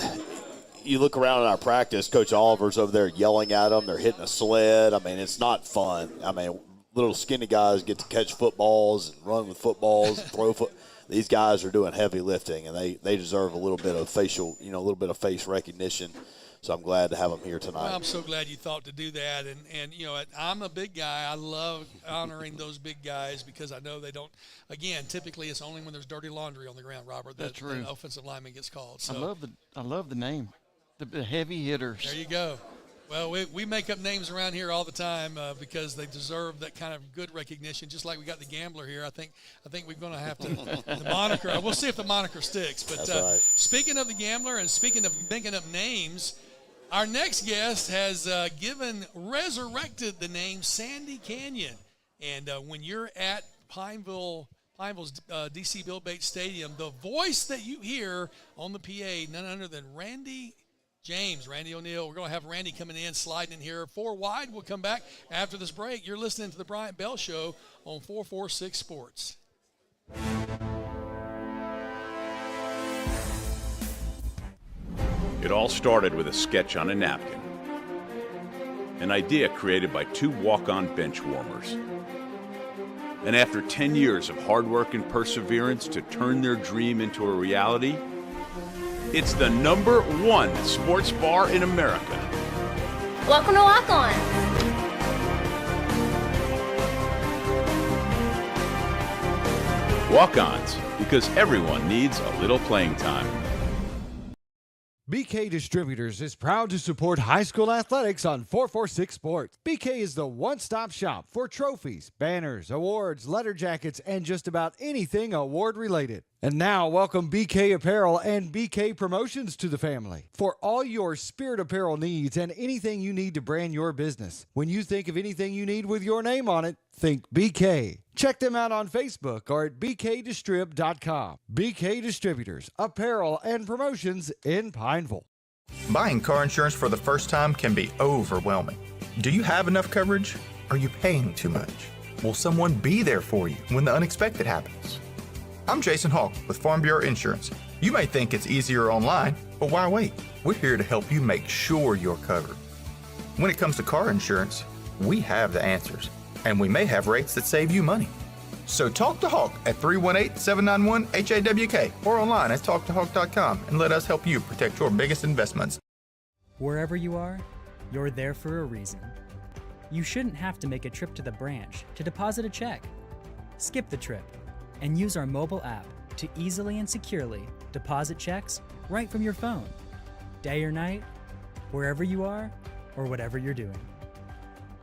you look around at our practice. Coach Oliver's over there yelling at them. They're hitting a sled. I mean, it's not fun. I mean, little skinny guys get to catch footballs and run with footballs and throw foot. These guys are doing heavy lifting, and they deserve a little bit of a little bit of face recognition. So I'm glad to have them here tonight. Well, I'm so glad you thought to do that. And I'm a big guy. I love honoring those big guys because I know they don't – again, typically it's only when there's dirty laundry on the ground, Robert, that the offensive lineman gets called. So I love the name, the heavy hitters. There you go. Well, we make up names around here all the time because they deserve that kind of good recognition, just like we got the Gambler here. I think we're going to have to the moniker. We'll see if the moniker sticks. But That's right. Speaking of the Gambler and speaking of making up names – our next guest has resurrected the name Sandy Canyon. And when you're at Pineville's DC Bill Bates Stadium, the voice that you hear on the PA, none other than Randy O'Neill. We're going to have Randy coming in, sliding in here. 4 wide. We'll come back after this break. You're listening to the Bryant Bell Show on 446 Sports. It all started with a sketch on a napkin. An idea created by 2 walk-on bench warmers. And after 10 years of hard work and perseverance to turn their dream into a reality, it's the #1 sports bar in America. Welcome to Walk On. Walk-ons, because everyone needs a little playing time. BK Distributors is proud to support high school athletics on 446 Sports. BK is the one-stop shop for trophies, banners, awards, letter jackets, and just about anything award-related. And now, welcome BK Apparel and BK Promotions to the family. For all your spirit apparel needs and anything you need to brand your business. When you think of anything you need with your name on it, think BK. Check them out on Facebook or at bkdistrib.com. BK Distributors, apparel and promotions in Pineville. Buying car insurance for the first time can be overwhelming. Do you have enough coverage? Are you paying too much? Will someone be there for you when the unexpected happens? I'm Jason Hawk with Farm Bureau Insurance. You may think it's easier online, but why wait? We're here to help you make sure you're covered. When it comes to car insurance, we have the answers, and we may have rates that save you money. So talk to Hawk at 318-791-HAWK or online at talktohawk.com and let us help you protect your biggest investments. Wherever you are, you're there for a reason. You shouldn't have to make a trip to the branch to deposit a check. Skip the trip and use our mobile app to easily and securely deposit checks right from your phone, day or night, wherever you are or whatever you're doing.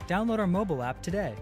Download our mobile app today.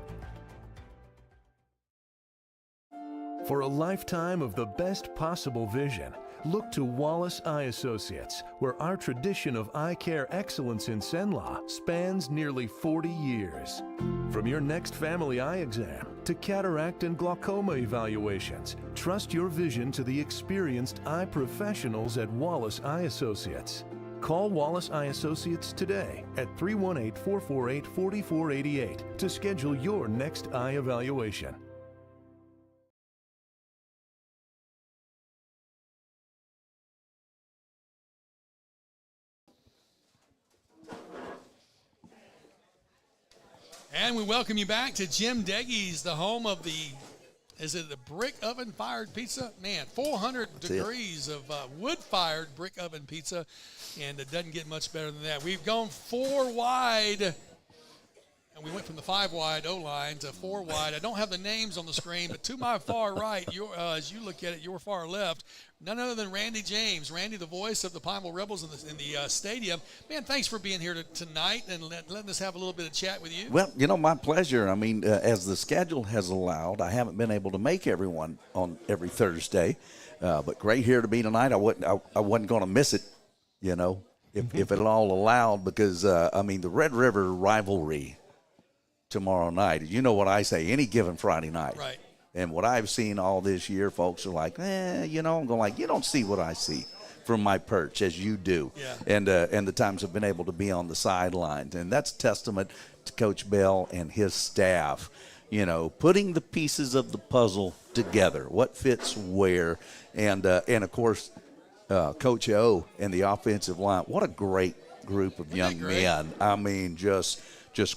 For a lifetime of the best possible vision, look to Wallace Eye Associates, where our tradition of eye care excellence in Cenla spans nearly 40 years. From your next family eye exam to cataract and glaucoma evaluations, trust your vision to the experienced eye professionals at Wallace Eye Associates. Call Wallace Eye Associates today at 318-448-4488 to schedule your next eye evaluation. And we welcome you back to Jim Deggys, the home of the, is it the brick oven fired pizza? Man, 400 degrees of wood-fired brick oven pizza, and it doesn't get much better than that. We've gone 4 wide, and we went from the 5 wide O-line to 4 wide. I don't have the names on the screen, but to my far right, as you look at it, your far left, none other than Randy James. Randy, the voice of the Pineville Rebels in the stadium. Man, thanks for being here tonight and letting us have a little bit of chat with you. Well, my pleasure. I mean, as the schedule has allowed, I haven't been able to make everyone on every Thursday, but great here to be tonight. I wasn't going to miss it, if it all allowed, because, the Red River rivalry tomorrow night, you know what I say, any given Friday night. Right. And what I've seen all this year, folks are like, I'm going like, you don't see what I see from my perch as you do. Yeah. And the times I've been able to be on the sidelines. And that's testament to Coach Bell and his staff, putting the pieces of the puzzle together, what fits where. And of course, Coach O and the offensive line, what a great group of young men. I mean, just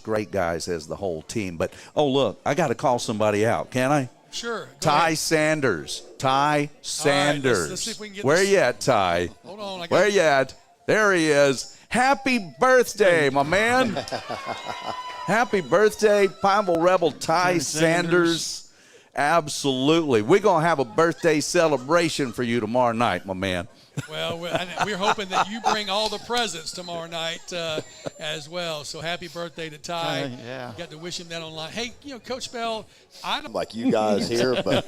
great guys as the whole team. But, look, I got to call somebody out, can I? Sure. Ty Sanders. Ty Sanders. Right, let's see if we can get Where this. you at, Ty? Hold on. Where you at? There he is. Happy birthday, my man. Happy birthday, Pineville Rebel Ty Sanders. Absolutely. We're going to have a birthday celebration for you tomorrow night, my man. Well, we're hoping that you bring all the presents tomorrow night as well. So happy birthday to Ty. Yeah. Got to wish him that online. Hey, Coach Bell, I don't like you guys here, but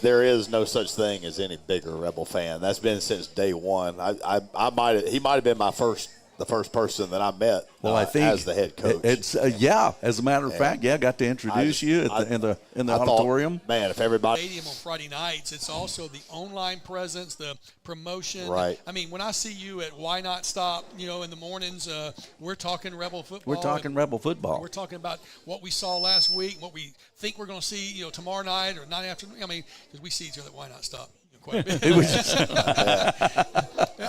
there is no such thing as any bigger Rebel fan. That's been since day one. He might have been the first person that I met. Well, I think as the head coach. It's as a matter of fact, got to introduce you in the auditorium. Thought, man, if everybody stadium on Friday nights, it's also the online presence, the promotion. Right. I mean, when I see you at Why Not Stop, in the mornings, we're talking Rebel football. We're talking Rebel football. We're talking about what we saw last week, what we think we're going to see, tomorrow night or night afternoon. I mean, because we see each other at Why Not Stop. Quite a bit.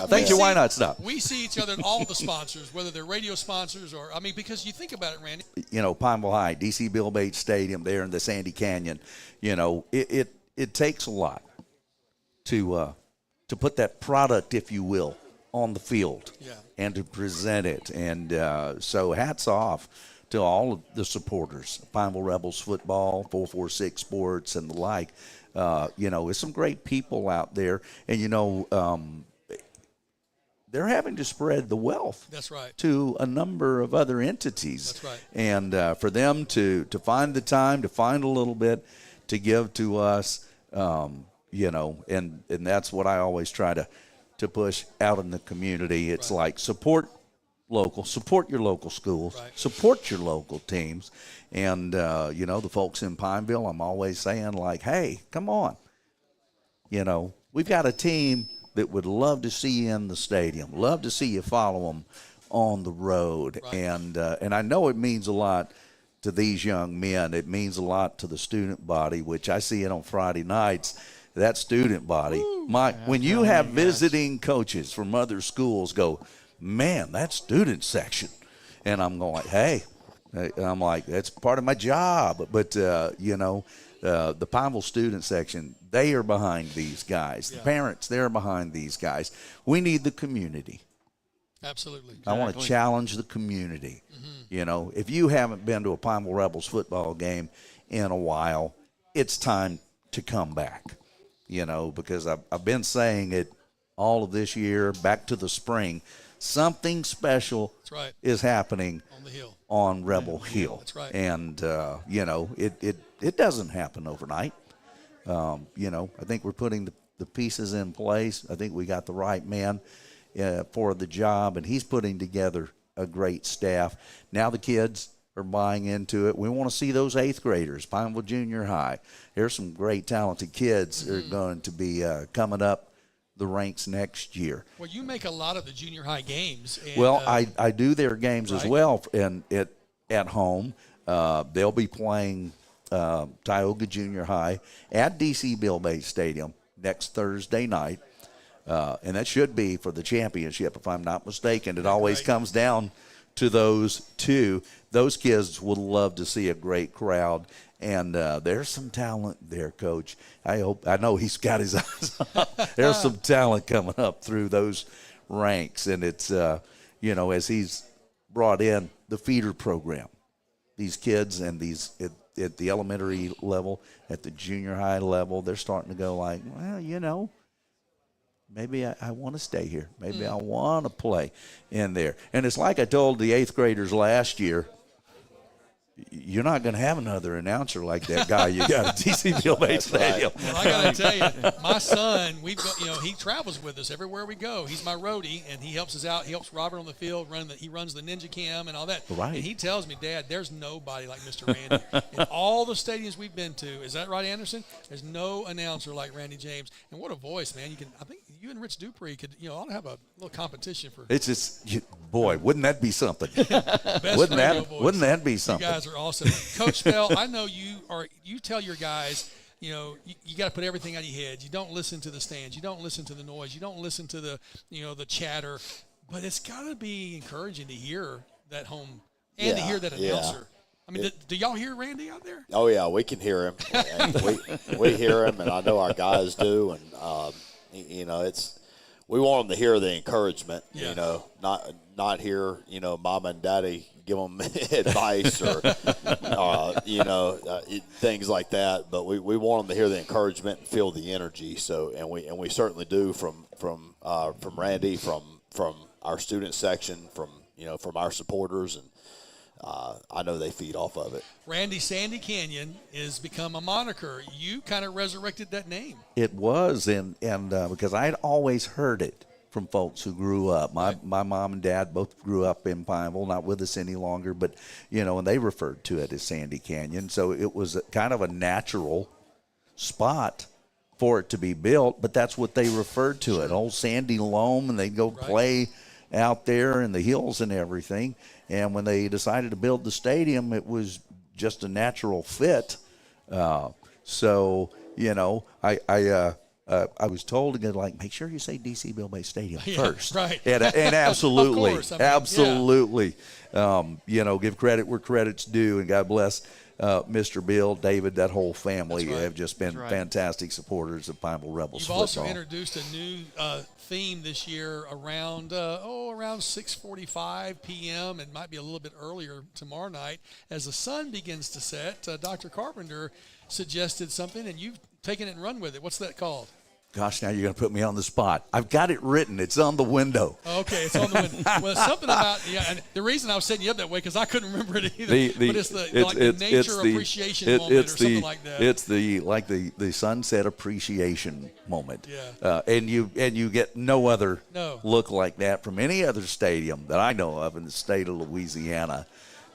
Thank you. Why not stop? We see each other, all the sponsors, whether they're radio sponsors or, because you think about it, Randy. Pineville High, DC Bill Bates Stadium there in the Sandy Canyon, it takes a lot to put that product, if you will, on the field and to present it. And so hats off to all of the supporters, Pineville Rebels football, 446 Sports, and the like. It's some great people out there, and they're having to spread the wealth. That's right. To a number of other entities. That's right. And for them to find the time, to find a little bit to give to us, and that's what I always try to push out in the community. It's like support your local schools, support your local teams. And, the folks in Pineville, I'm always saying, like, hey, come on. We've got a team that would love to see you in the stadium, love to see you follow them on the road. Right. And I know it means a lot to these young men. It means a lot to the student body, which I see it on Friday nights. That student body. When you have visiting coaches from other schools go, man, that student section. And I'm going like, hey, I'm like, that's part of my job. But, the Pineville student section, they are behind these guys. The parents, they're behind these guys. We need the community. Absolutely. I want to challenge the community. Mm-hmm. If you haven't been to a Pineville Rebels football game in a while, it's time to come back, because I've been saying it all of this year, back to the spring. Something special is happening on the hill, on Rebel Hill. That's right. And, it doesn't happen overnight. I think we're putting the pieces in place. I think we got the right man for the job, and he's putting together a great staff. Now the kids are buying into it. We want to see those 8th graders, Pineville Junior High. There's some great talented kids that are going to be coming up the ranks next year. Well, you make a lot of the junior high games. And, Well, I do their games as right. well, and at home. They'll be playing Tioga Junior High at DC Bill Bates Stadium next Thursday night. And that should be for the championship, if I'm not mistaken. It always comes down to those two. Those kids would love to see a great crowd. And there's some talent there, Coach. I know he's got his eyes on. There's some talent coming up through those ranks. And it's, as he's brought in the feeder program, these kids and these at the elementary level, at the junior high level, they're starting to go like, well, maybe I want to stay here. Maybe I want to play in there. And it's like I told the 8th graders last year, you're not going to have another announcer like that guy you got at DC Bill Bates Stadium. Well, I got to tell you, my son, he travels with us everywhere we go. He's my roadie, and he helps us out. He helps Robert on the field. He runs the Ninja Cam and all that. Right. And he tells me, Dad, there's nobody like Mr. Randy. In all the stadiums we've been to, is that right, Anderson? There's no announcer like Randy James. And what a voice, man. I think you and Rich Dupree ought to have a little competition for. It's just, boy, wouldn't that be something? Best Wouldn't that be something? You guys are awesome. Coach Bell, I know you tell your guys, you got to put everything out of your head. You don't listen to the stands. You don't listen to the noise. You don't listen to the chatter. But it's got to be encouraging to hear that home and to hear that announcer. I mean, do y'all hear Randy out there? Oh, yeah, we can hear him. And we hear him, and I know our guys do. And, we want them to hear the encouragement, not hear, mom and daddy give them advice or, things like that. But we want them to hear the encouragement and feel the energy. So, and we certainly do from Randy, from our student section, from our supporters, and I know they feed off of it. Randy Sandy Canyon has become a moniker. You kind of resurrected that name. It was, and because I had always heard it from folks who grew up. My mom and dad both grew up in Pineville, not with us any longer, but, and they referred to it as Sandy Canyon. So it was kind of a natural spot for it to be built, but that's what they referred to it, old sandy loam, and they'd go play out there in the hills and everything. And when they decided to build the stadium, it was just a natural fit. I was told to go make sure you say DC Bill Bates Stadium first. Right. And absolutely, of course, absolutely. Give credit where credit's due, and God bless Mr. Bill, David, that whole family have just been fantastic supporters of Pineville Rebels football. You've also introduced a new theme this year around 6:45 p.m. It might be a little bit earlier tomorrow night. As the sun begins to set, Dr. Carpenter suggested something, and you've taken it and run with it. What's that called? Gosh, now you're going to put me on the spot. I've got it written. It's on the window. Okay, it's on the window. Well, something about and the reason I was setting you up that way because I couldn't remember it either. But it's the nature appreciation moment or something like that. It's the sunset appreciation moment. Yeah. And you get no other look like that from any other stadium that I know of in the state of Louisiana.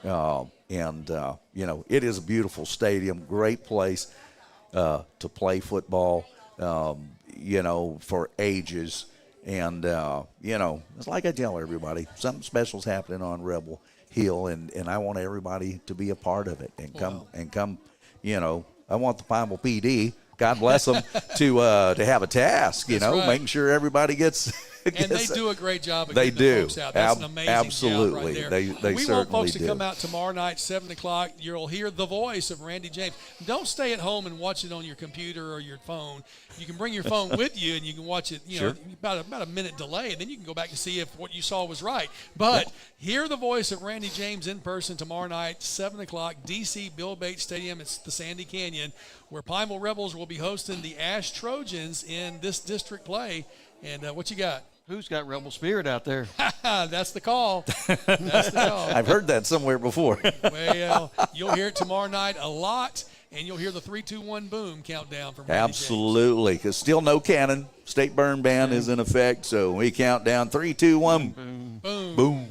It is a beautiful stadium, great place to play football. For ages. And, it's like I tell everybody, something special's happening on Rebel Hill, and I want everybody to be a part of it and come, I want the Pineville PD, God bless them, to have a task, making sure everybody gets and they do a great job of they getting do. the folks out. That's an amazing Absolutely. job right there. They we certainly want folks do. to come out tomorrow night, 7 o'clock. You'll hear the voice of Randy James. Don't stay at home and watch it on your computer or your phone. You can bring your phone with you, and you can watch it, about a minute delay, and then you can go back and see if what you saw was right. But hear the voice of Randy James in person tomorrow night, 7 o'clock, DC Bill Bates Stadium. It's the Sandy Canyon, where Pineville Rebels will be hosting the ASH Trojans in this district play. And what you got? Who's got Rebel Spirit out there? That's the call. That's the call. I've heard that somewhere before. Well, you'll hear it tomorrow night a lot, and you'll hear the 3, 2, 1, boom countdown from Randy Absolutely, because still no cannon. State burn ban is in effect, so we count down 3, 2, 1. Boom. Boom.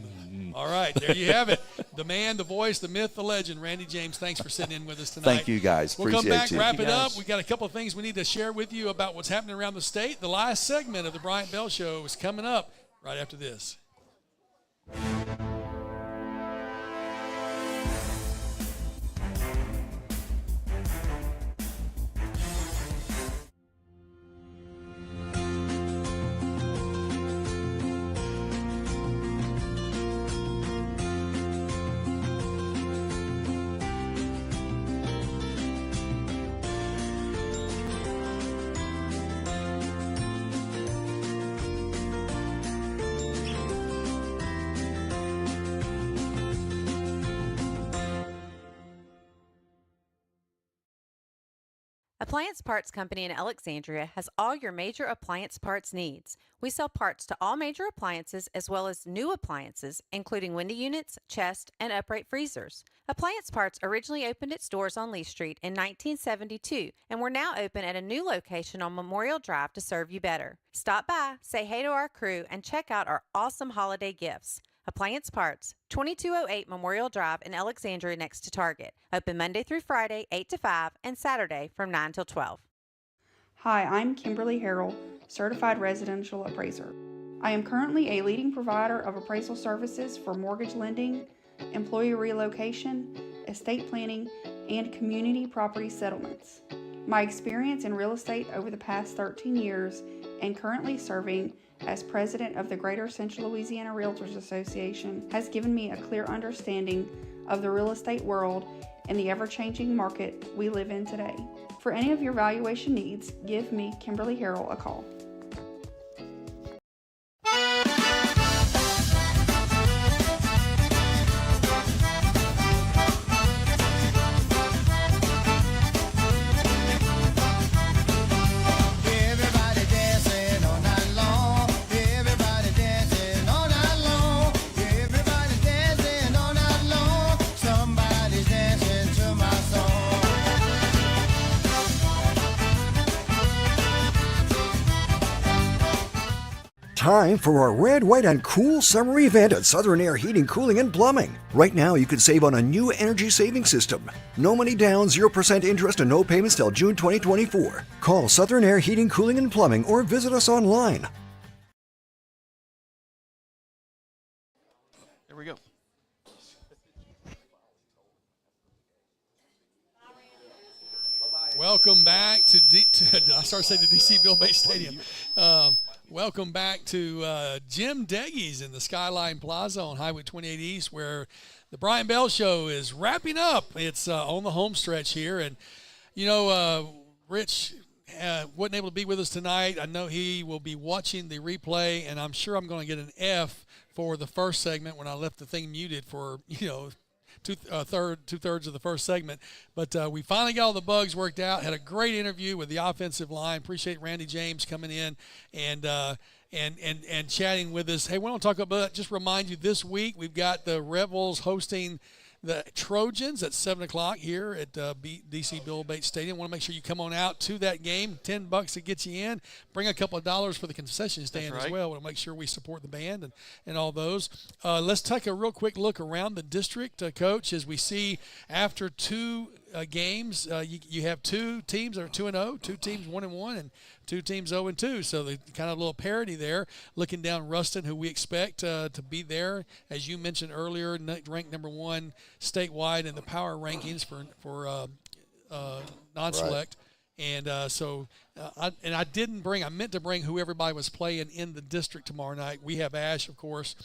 All right, there you have it. The man, the voice, the myth, the legend, Randy James. Thanks for sitting in with us tonight. Thank you, guys. We'll Appreciate come back, you. wrap it up. We got a couple of things we need to share with you about what's happening around the state. The last segment of the Bryant Bell Show is coming up right after this. Appliance Parts Company in Alexandria has all your major appliance parts needs. We sell parts to all major appliances as well as new appliances, including window units, chest, and upright freezers. Appliance Parts originally opened its doors on Lee Street in 1972, and we're now open at a new location on Memorial Drive to serve you better. Stop by, say hey to our crew, and check out our awesome holiday gifts. Appliance Parts, 2208 Memorial Drive in Alexandria next to Target. Open Monday through Friday, 8 to 5, and Saturday from 9 till 12. Hi, I'm Kimberly Harrell, Certified Residential Appraiser. I am currently a leading provider of appraisal services for mortgage lending, employee relocation, estate planning, and community property settlements. My experience in real estate over the past 13 years and currently serving as president of the Greater Central Louisiana Realtors Association has given me a clear understanding of the real estate world and the ever-changing market we live in today. For any of your valuation needs, give me, Kimberly Harrell, a call. Time for our red, white, and cool summer event at Southern Air Heating, Cooling, and Plumbing. Right now, you can save on a new energy saving system. No money down, 0% interest, and no payments till June 2024. Call Southern Air Heating, Cooling, and Plumbing or visit us online. There we go. Welcome back to I started saying the DC Bill Bates Stadium. Welcome back to Jim Deggys in the Skyline Plaza on Highway 28 East, where the Bryant Bell Show is wrapping up. It's on the home stretch here. And, you know, Rich wasn't able to be with us tonight. I know he will be watching the replay, and I'm sure I'm going to get an F for the first segment when I left the thing muted for, you know, two-thirds of the first segment. But we finally got all the bugs worked out. Had a great interview with the offensive line. Appreciate Randy James coming in and chatting with us. Hey, we want to talk about, just remind you, this week we've got the Rebels hosting the Trojans at 7 o'clock here at DC Bill Bates Stadium. Want to make sure you come on out to that game. $10 to get you in. Bring a couple of dollars for the concession stand as well. Want to make sure we support the band and all those. Let's take a real quick look around the district, Coach, as we see after two games. You have two teams that are 2-0, two teams 1-1, and two teams 0-2. So the kind of little parity there. Looking down Ruston, who we expect to be there, as you mentioned earlier, ranked number 1 statewide in the power rankings for non-select. Right. And I meant to bring who everybody was playing in the district tomorrow night. We have ASH, of course.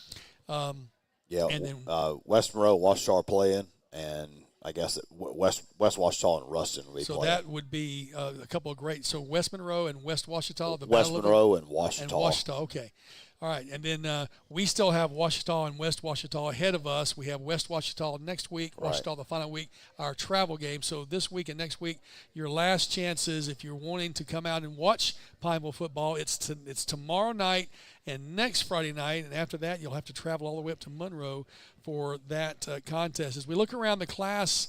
And then West Monroe, Washita are playing, and I guess West Washita and Ruston will be playing. So that would be a couple of great. So West Monroe and West Washita. West Monroe and Washita. And Washita, okay. All right, and then we still have Washita and West Washita ahead of us. We have West Washita next week, Washita the final week, our travel game. So this week and next week, your last chances, if you're wanting to come out and watch Pineville football, it's tomorrow night and next Friday night, and after that, you'll have to travel all the way up to Monroe for that contest. As we look around the Class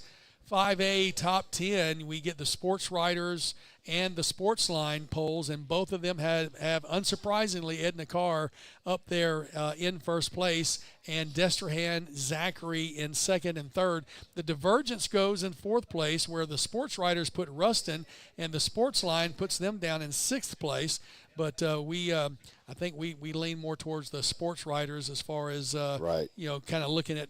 5A top 10, we get the sports writers and the sports line polls, and both of them have unsurprisingly, Ed Nakar up there in first place, and Destrehan, Zachary in second and third. The divergence goes in fourth place, where the sports writers put Ruston, and the sports line puts them down in sixth place. But I think we lean more towards the sports writers as far as kind of looking at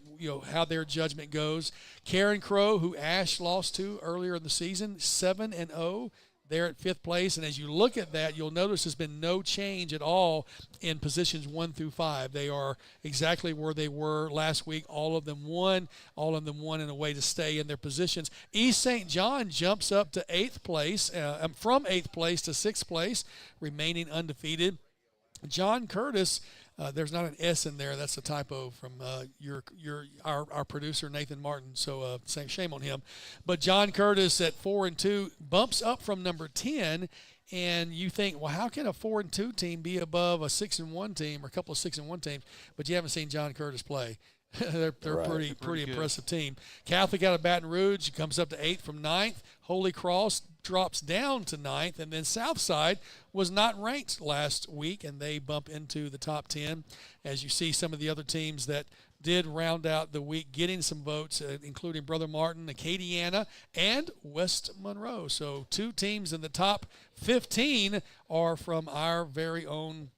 how their judgment goes. Karen Crow, who Ash lost to earlier in the season, 7-0. They're at fifth place, and as you look at that, you'll notice there's been no change at all in positions 1 through 5. They are exactly where they were last week. All of them won in a way to stay in their positions. East St. John jumps up to 8th place, from 8th place to 6th place, remaining undefeated. John Curtis, there's not an S in there. That's a typo from our producer, Nathan Martin. So shame on him. But John Curtis at 4-2 bumps up from number 10. And you think, well, how can a 4-2 team be above a 6-1 team or a couple of 6-1 teams? But you haven't seen John Curtis play. they're Right. pretty impressive team. Catholic out of Baton Rouge comes up to 8th from 9th. Holy Cross drops down to 9th, and then Southside was not ranked last week, and they bump into the top 10. As you see, some of the other teams that did round out the week getting some votes, including Brother Martin, Acadiana, and West Monroe. So 2 teams in the top 15 are from our very own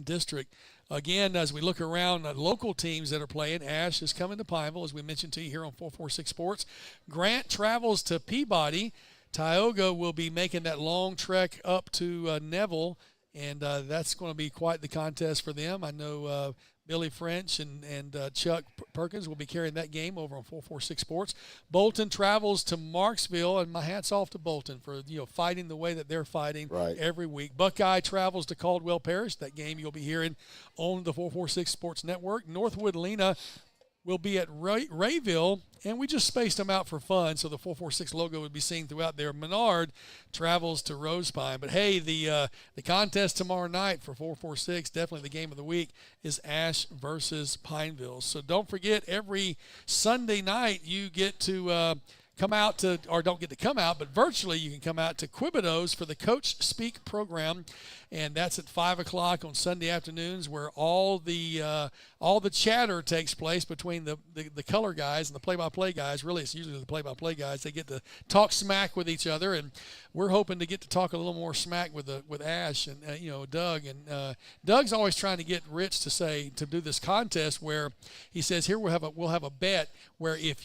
district. Again, as we look around local teams that are playing, Ash is coming to Pineville, as we mentioned to you here on 446 Sports. Grant travels to Peabody. Tioga will be making that long trek up to Neville, and that's going to be quite the contest for them. I know Billy French and Chuck Perkins will be carrying that game over on 446 Sports. Bolton travels to Marksville, and my hat's off to Bolton for fighting the way that they're fighting every week. Buckeye travels to Caldwell Parish. That game you'll be hearing on the 446 Sports Network. Northwood Lena will be at Rayville, and we just spaced them out for fun, so the 446 logo would be seen throughout there. Menard travels to Rose Pine. But, hey, the contest tomorrow night for 446, definitely the game of the week, is Ash versus Pineville. So don't forget, every Sunday night you get to come out to, or don't get to come out, but virtually you can come out to Quibido's for the Coach Speak program, and that's at 5 o'clock on Sunday afternoons, where all the chatter takes place between the color guys and the play-by-play guys. Really, it's usually the play-by-play guys. They get to talk smack with each other, and we're hoping to get to talk a little more smack with Ash and Doug. And Doug's always trying to get Rich to do this contest where he says, here we'll have a bet where if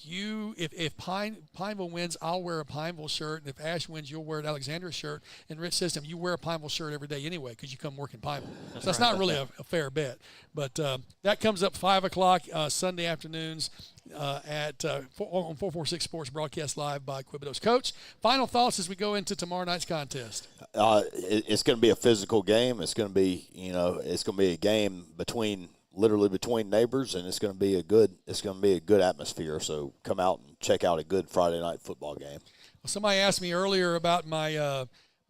Pineville wins, I'll wear a Pineville shirt, and if Ash wins, you'll wear an Alexandria shirt. And Rich says to him, you wear a Pineville shirt every day anyway because you come work in Pineville. So that's not really a fair bet. But that comes up 5 o'clock Sunday afternoons on 446 Sports, broadcast live by Quibido's Coach. Final thoughts as we go into tomorrow night's contest. It's going to be a physical game. It's going to be a game between neighbors, and it's going to be a good atmosphere. So come out and check out a good Friday night football game. Well, somebody asked me earlier about my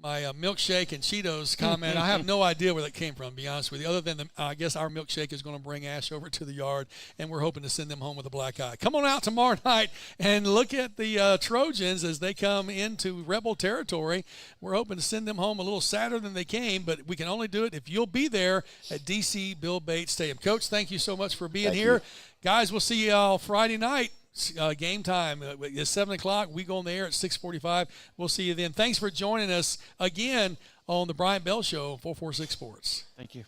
milkshake and Cheetos comment. I have no idea where that came from, to be honest with you, other than I guess our milkshake is going to bring Ash over to the yard, and we're hoping to send them home with a black eye. Come on out tomorrow night and look at the Trojans as they come into Rebel territory. We're hoping to send them home a little sadder than they came, but we can only do it if you'll be there at DC Bill Bates Stadium. Coach, thank you so much for being here. Guys, we'll see you all Friday night. Game time is 7 o'clock. We go on the air at 6:45. We'll see you then. Thanks for joining us again on the Bryant Bell Show, 446 Sports. Thank you.